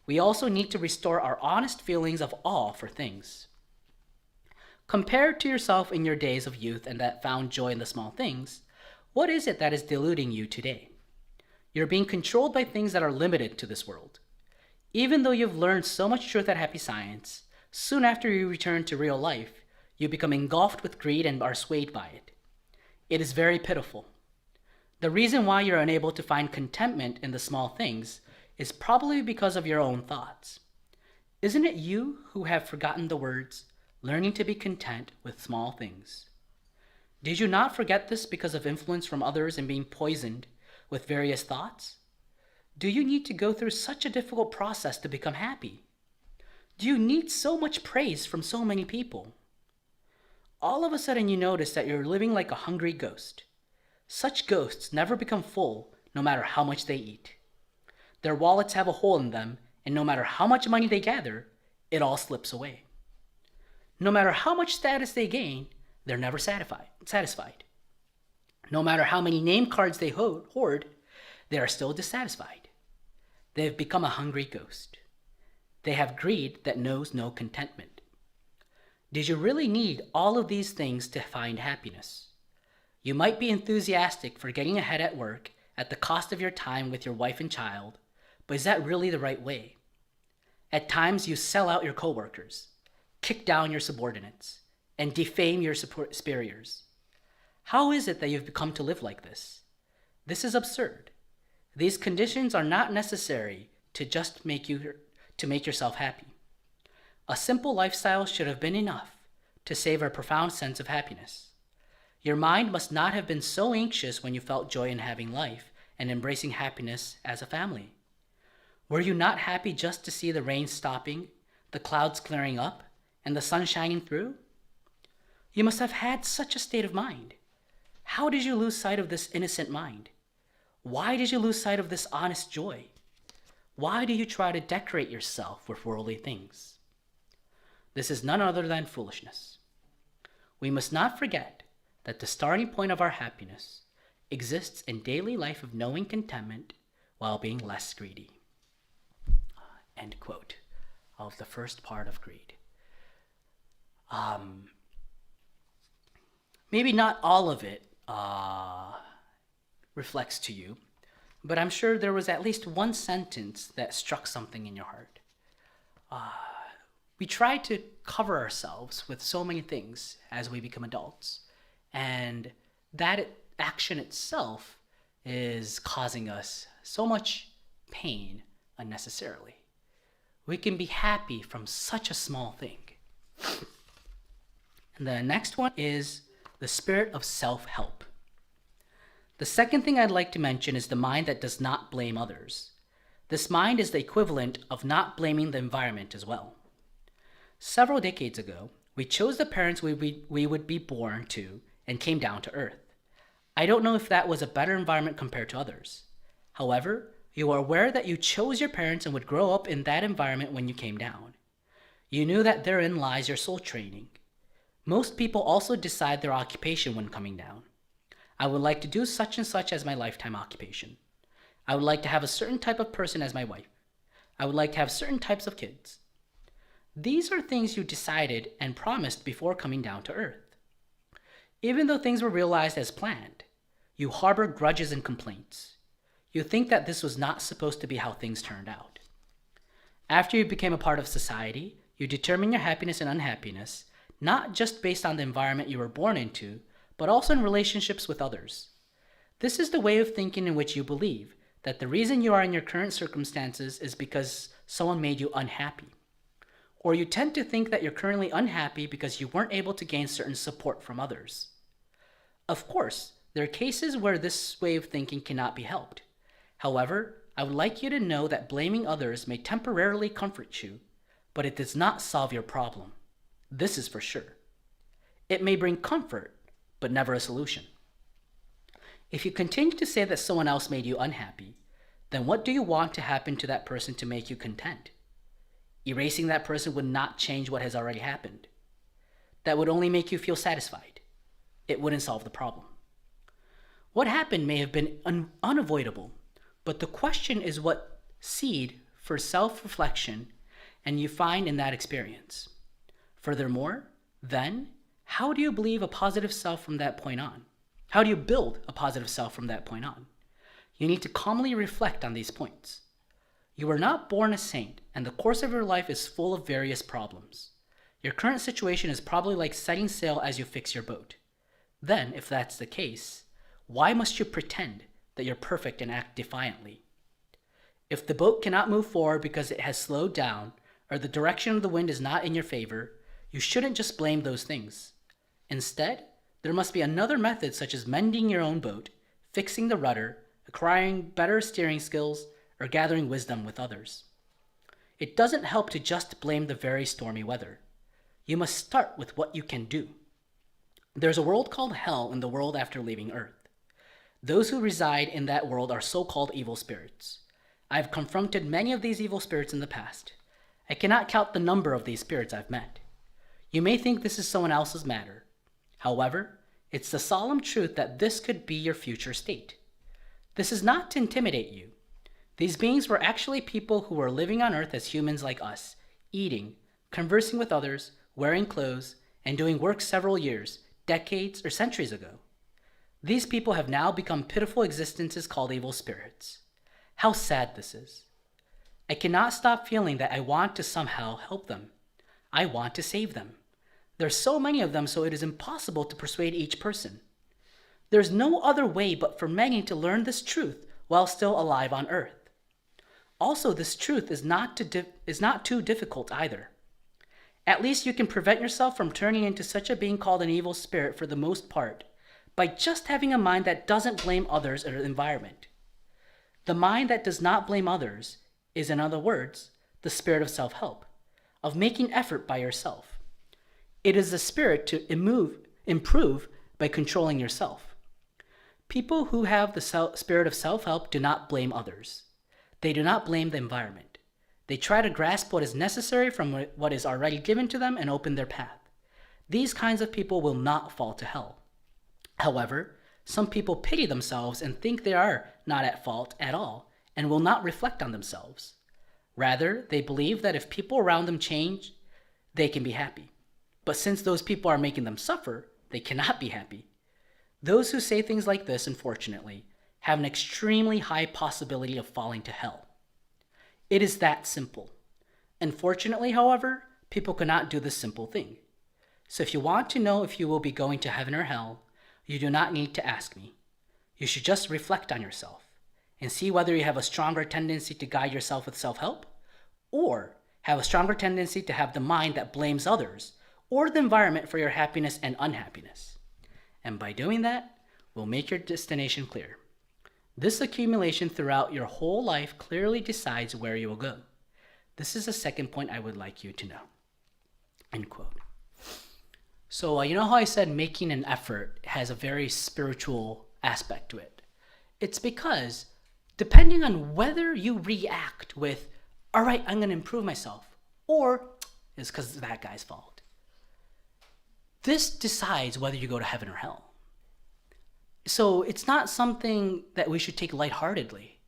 We also need to restore our honest feelings of awe for things. Compared to yourself in your days of youth and that found joy in the small things, what is it that is deluding you today? You're being controlled by things that are limited to this world. Even though you've learned so much truth at Happy Science, soon after you return to real life, you become engulfed with greed and are swayed by it. It is very pitiful. The reason why you're unable to find contentment in the small things is probably because of your own thoughts. Isn't it you who have forgotten the words, learning to be content with small things? Did you not forget this because of influence from others and being poisoned with various thoughts? Do you need to go through such a difficult process to become happy? Do you need so much praise from so many people? All of a sudden you notice that you're living like a hungry ghost. Such ghosts never become full no matter how much they eat. Their wallets have a hole in them, and no matter how much money they gather, it all slips away. No matter how much status they gain, they're never satisfied. No matter how many name cards they hoard, they are still dissatisfied. They have become a hungry ghost. They have greed that knows no contentment. Did you really need all of these things to find happiness? You might be enthusiastic for getting ahead at work at the cost of your time with your wife and child, but is that really the right way? At times you sell out your coworkers, kick down your subordinates, and defame your superiors. How is it that you've become to live like this? This is absurd. These conditions are not necessary to just make yourself happy. A simple lifestyle should have been enough to save a profound sense of happiness. Your mind must not have been so anxious when you felt joy in having life and embracing happiness as a family. Were you not happy just to see the rain stopping, the clouds clearing up, and the sun shining through? You must have had such a state of mind. How did you lose sight of this innocent mind? Why did you lose sight of this honest joy? Why do you try to decorate yourself with worldly things? This is none other than foolishness. We must not forget that the starting point of our happiness exists in daily life of knowing contentment while being less greedy. End quote of the first part of greed. Maybe not all of it reflects to you, but I'm sure there was at least one sentence that struck something in your heart. We try to cover ourselves with so many things as we become adults, and that action itself is causing us so much pain unnecessarily. We can be happy from such a small thing. And the next one is the spirit of self-help. The second thing I'd like to mention is the mind that does not blame others. This mind is the equivalent of not blaming the environment as well. Several decades ago, we chose the parents we would be born to and came down to earth. I don't know if that was a better environment compared to others. However, you are aware that you chose your parents and would grow up in that environment when you came down. You knew that therein lies your soul training. Most people also decide their occupation when coming down. I would like to do such and such as my lifetime occupation. I would like to have a certain type of person as my wife. I would like to have certain types of kids. These are things you decided and promised before coming down to earth. Even though things were realized as planned, you harbor grudges and complaints. You think that this was not supposed to be how things turned out. After you became a part of society, you determine your happiness and unhappiness, not just based on the environment you were born into, but also in relationships with others. This is the way of thinking in which you believe that the reason you are in your current circumstances is because someone made you unhappy. Or you tend to think that you're currently unhappy because you weren't able to gain certain support from others. Of course, there are cases where this way of thinking cannot be helped. However, I would like you to know that blaming others may temporarily comfort you, but it does not solve your problem. This is for sure. It may bring comfort, but never a solution. If you continue to say that someone else made you unhappy, then what do you want to happen to that person to make you content? Erasing that person would not change what has already happened. That would only make you feel satisfied. It wouldn't solve the problem. What happened may have been unavoidable, but the question is what seed for self-reflection and you find in that experience. Furthermore, then, how do you believe a positive self from that point on? How do you build a positive self from that point on? You need to calmly reflect on these points. You were not born a saint, and the course of your life is full of various problems. Your current situation is probably like setting sail as you fix your boat. Then, if that's the case, why must you pretend that you're perfect and act defiantly? If the boat cannot move forward because it has slowed down, or the direction of the wind is not in your favor, you shouldn't just blame those things. Instead, there must be another method such as mending your own boat, fixing the rudder, acquiring better steering skills, or gathering wisdom with others. It doesn't help to just blame the very stormy weather. You must start with what you can do. There's a world called hell in the world after leaving Earth. Those who reside in that world are so-called evil spirits. I've confronted many of these evil spirits in the past. I cannot count the number of these spirits I've met. You may think this is someone else's matter. However, it's the solemn truth that this could be your future state. This is not to intimidate you. These beings were actually people who were living on Earth as humans like us, eating, conversing with others, wearing clothes, and doing work several years, decades, or centuries ago. These people have now become pitiful existences called evil spirits. How sad this is. I cannot stop feeling that I want to somehow help them. I want to save them. There's so many of them, so it is impossible to persuade each person. There's no other way but for many to learn this truth while still alive on Earth. Also, this truth is not too difficult either. At least you can prevent yourself from turning into such a being called an evil spirit for the most part by just having a mind that doesn't blame others or the environment. The mind that does not blame others is, in other words, the spirit of self-help, of making effort by yourself. It is the spirit to improve by controlling yourself. People who have the spirit of self-help do not blame others. They do not blame the environment. They try to grasp what is necessary from what is already given to them and open their path. These kinds of people will not fall to hell. However, some people pity themselves and think they are not at fault at all and will not reflect on themselves. Rather, they believe that if people around them change, they can be happy. But since those people are making them suffer, they cannot be happy. Those who say things like this, unfortunately, have an extremely high possibility of falling to hell. It is that simple. Unfortunately, however, people cannot do this simple thing. So if you want to know if you will be going to heaven or hell, you do not need to ask me. You should just reflect on yourself and see whether you have a stronger tendency to guide yourself with self-help or have a stronger tendency to have the mind that blames others or the environment for your happiness and unhappiness. And by doing that, will make your destination clear. This accumulation throughout your whole life clearly decides where you will go. This is the second point I would like you to know. End quote. So you know how I said making an effort has a very spiritual aspect to it? It's because depending on whether you react with, all right, I'm going to improve myself, or it's because it's that guy's fault. This decides whether you go to heaven or hell. So it's not something that we should take lightheartedly.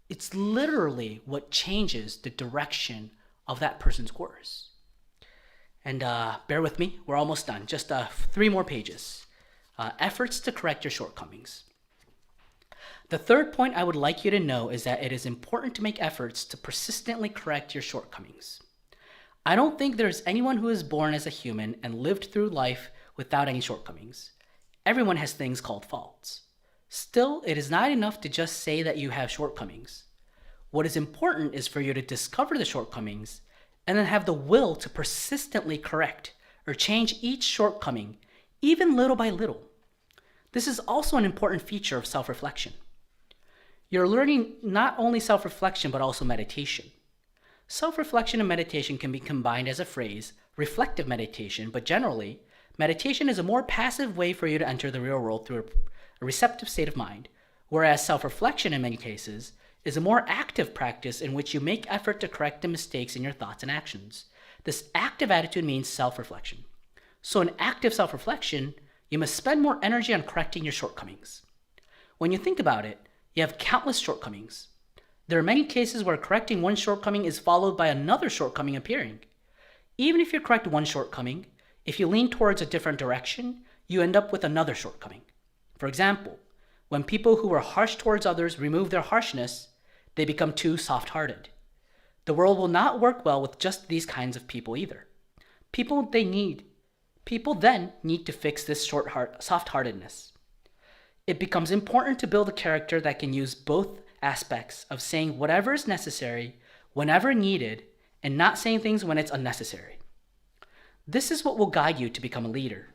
It's literally what changes the direction of that person's course. And bear with me, we're almost done. Just 3 more pages. Efforts to correct your shortcomings. The third point I would like you to know is that it is important to make efforts to persistently correct your shortcomings. I don't think there's anyone who is born as a human and lived through life without any shortcomings. Everyone has things called faults. Still, it is not enough to just say that you have shortcomings. What is important is for you to discover the shortcomings and then have the will to persistently correct or change each shortcoming, even little by little. This is also an important feature of self-reflection. You're learning not only self-reflection, but also meditation. Self-reflection and meditation can be combined as a phrase, reflective meditation, but generally, meditation is a more passive way for you to enter the real world through a receptive state of mind, whereas self-reflection in many cases is a more active practice in which you make effort to correct the mistakes in your thoughts and actions. This active attitude means self-reflection. So in active self-reflection, you must spend more energy on correcting your shortcomings. When you think about it, you have countless shortcomings. There are many cases where correcting one shortcoming is followed by another shortcoming appearing. Even if you correct one shortcoming, if you lean towards a different direction, you end up with another shortcoming. For example, when people who are harsh towards others remove their harshness, they become too soft-hearted. The world will not work well with just these kinds of people either. People then need to fix this soft-heartedness. It becomes important to build a character that can use both aspects of saying whatever is necessary, whenever needed, and not saying things when it's unnecessary. This is what will guide you to become a leader.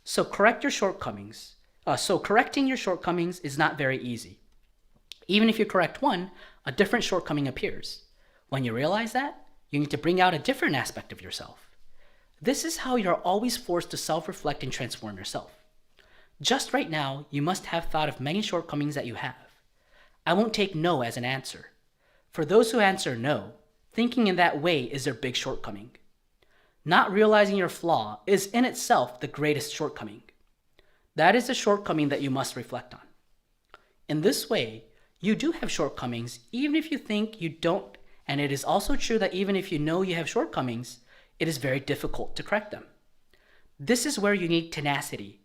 So correcting your shortcomings is not very easy. Even if you correct one, a different shortcoming appears. When you realize that, you need to bring out a different aspect of yourself. This is how you're always forced to self-reflect and transform yourself. Just right now, you must have thought of many shortcomings that you have. I won't take no as an answer. For those who answer no, thinking in that way is their big shortcoming. Not realizing your flaw is in itself the greatest shortcoming. That is the shortcoming that you must reflect on. In this way, you do have shortcomings even if you think you don't, and it is also true that even if you know you have shortcomings, it is very difficult to correct them. This is where you need tenacity.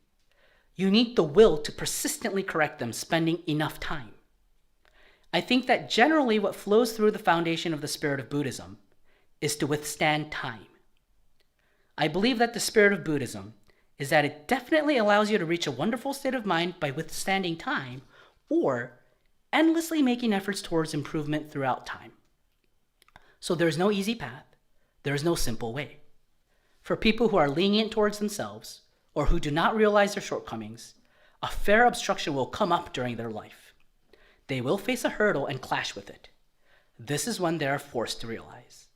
You need the will to persistently correct them, spending enough time. I think that generally what flows through the foundation of the spirit of Buddhism is to withstand time. I believe that the spirit of Buddhism is that it definitely allows you to reach a wonderful state of mind by withstanding time or endlessly making efforts towards improvement throughout time. So there's no easy path. There is no simple way. For people who are lenient towards themselves or who do not realize their shortcomings, a fair obstruction will come up during their life. They will face a hurdle and clash with it. This is when they are forced to realize.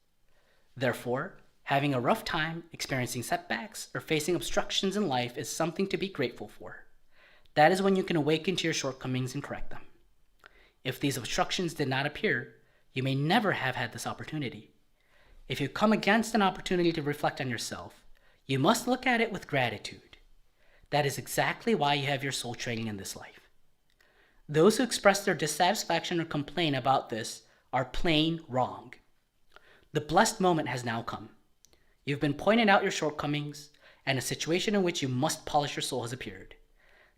Therefore, having a rough time, experiencing setbacks, or facing obstructions in life is something to be grateful for. That is when you can awaken to your shortcomings and correct them. If these obstructions did not appear, you may never have had this opportunity. If you come against an opportunity to reflect on yourself, you must look at it with gratitude. That is exactly why you have your soul training in this life. Those who express their dissatisfaction or complain about this are plain wrong. The blessed moment has now come. You've been pointed out your shortcomings, and a situation in which you must polish your soul has appeared.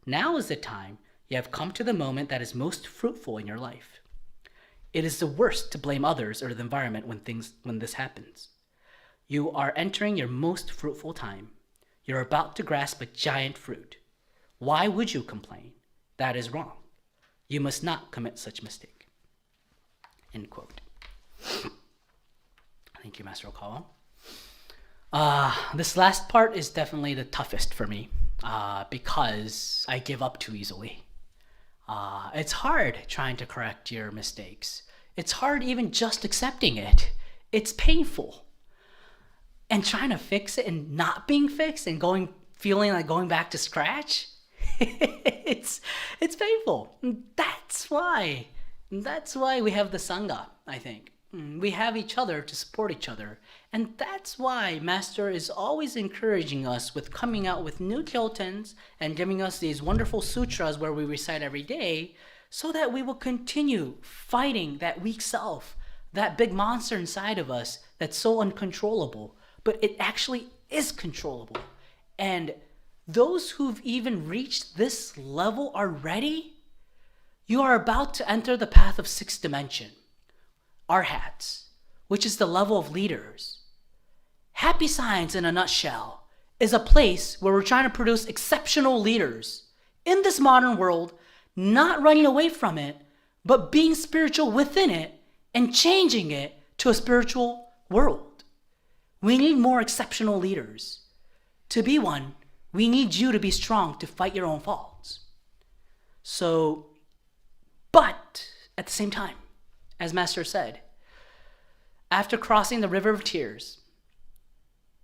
Now is the time you have come to the moment that is most fruitful in your life. It is the worst to blame others or the environment when this happens. You are entering your most fruitful time. You're about to grasp a giant fruit. Why would you complain? That is wrong. You must not commit such mistake. End quote. Thank you, Master Okawa. This last part is definitely the toughest for me because I give up too easily. It's hard trying to correct your mistakes. It's hard even just accepting it. It's painful. And trying to fix it and not being fixed and feeling like going back to scratch, it's painful. That's why we have the Sangha, I think. We have each other to support each other. And that's why Master is always encouraging us with coming out with new Kyotens and giving us these wonderful sutras where we recite every day so that we will continue fighting that weak self, that big monster inside of us that's so uncontrollable. But it actually is controllable. And those who've even reached this level already, you are about to enter the path of sixth dimension. Arhats, which is the level of leaders. Happy Science, in a nutshell, is a place where we're trying to produce exceptional leaders in this modern world, not running away from it, but being spiritual within it and changing it to a spiritual world. We need more exceptional leaders. To be one, we need you to be strong to fight your own faults. So, but at the same time, as Master said, after crossing the river of tears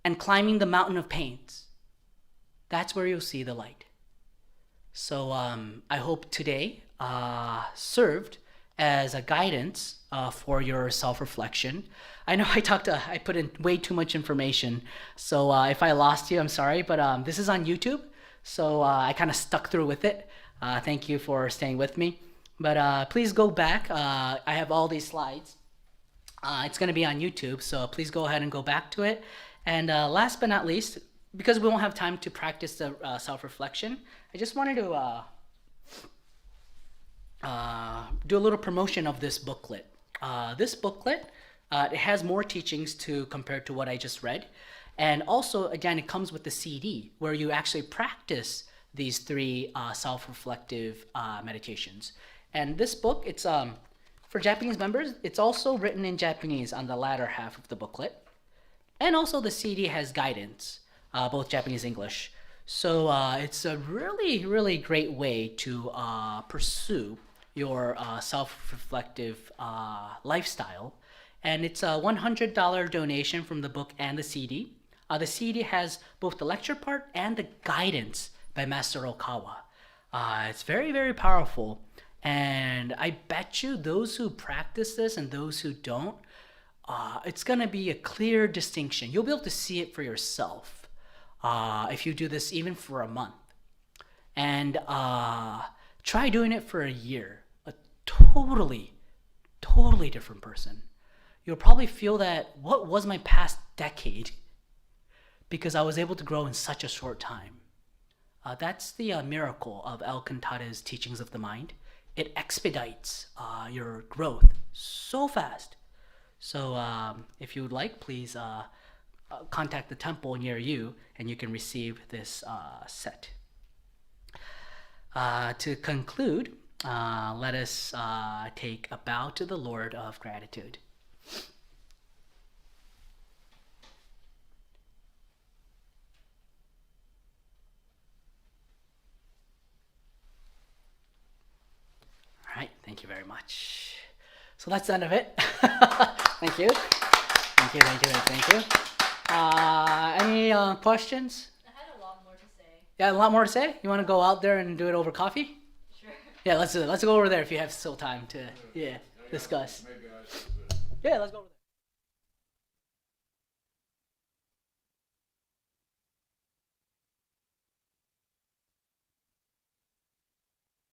and climbing the mountain of pains, that's where you'll see the light. So I hope today served as a guidance for your self-reflection. I know I put in way too much information, so if I lost you, I'm sorry, but this is on YouTube, so I kind of stuck through with it. Thank you for staying with me. But please go back. I have all these slides. It's going to be on YouTube, so please go ahead and go back to it. And last but not least, because we won't have time to practice the self-reflection, I just wanted to do a little promotion of this booklet. This booklet, it has more teachings compared to what I just read. And also, again, it comes with the CD where you actually practice these three self-reflective meditations. And this book, it's for Japanese members, it's also written in Japanese on the latter half of the booklet. And also the CD has guidance, both Japanese and English. So it's a really, really great way to pursue your self-reflective lifestyle. And it's a $100 donation from the book and the CD. The CD has both the lecture part and the guidance by Master Okawa. It's very, very powerful. And I bet you those who practice this and those who don't, it's going to be a clear distinction. You'll be able to see it for yourself if you do this even for a month. And try doing it for a year. A totally, totally different person. You'll probably feel that, what was my past decade? Because I was able to grow in such a short time. That's the miracle of Alcantara's teachings of the mind. It expedites your growth so fast. So if you would like, please contact the temple near you and you can receive this set. To conclude, let us take a bow to the Lord of gratitude. All right, thank you very much. So that's the end of it. Thank you. Thank you, thank you, thank you. Any questions? I had a lot more to say. Yeah, a lot more to say? You want to go out there and do it over coffee? Sure. Yeah, let's do it. Let's go over there if you have still time to, discuss. Maybe I should. Yeah, let's go over there.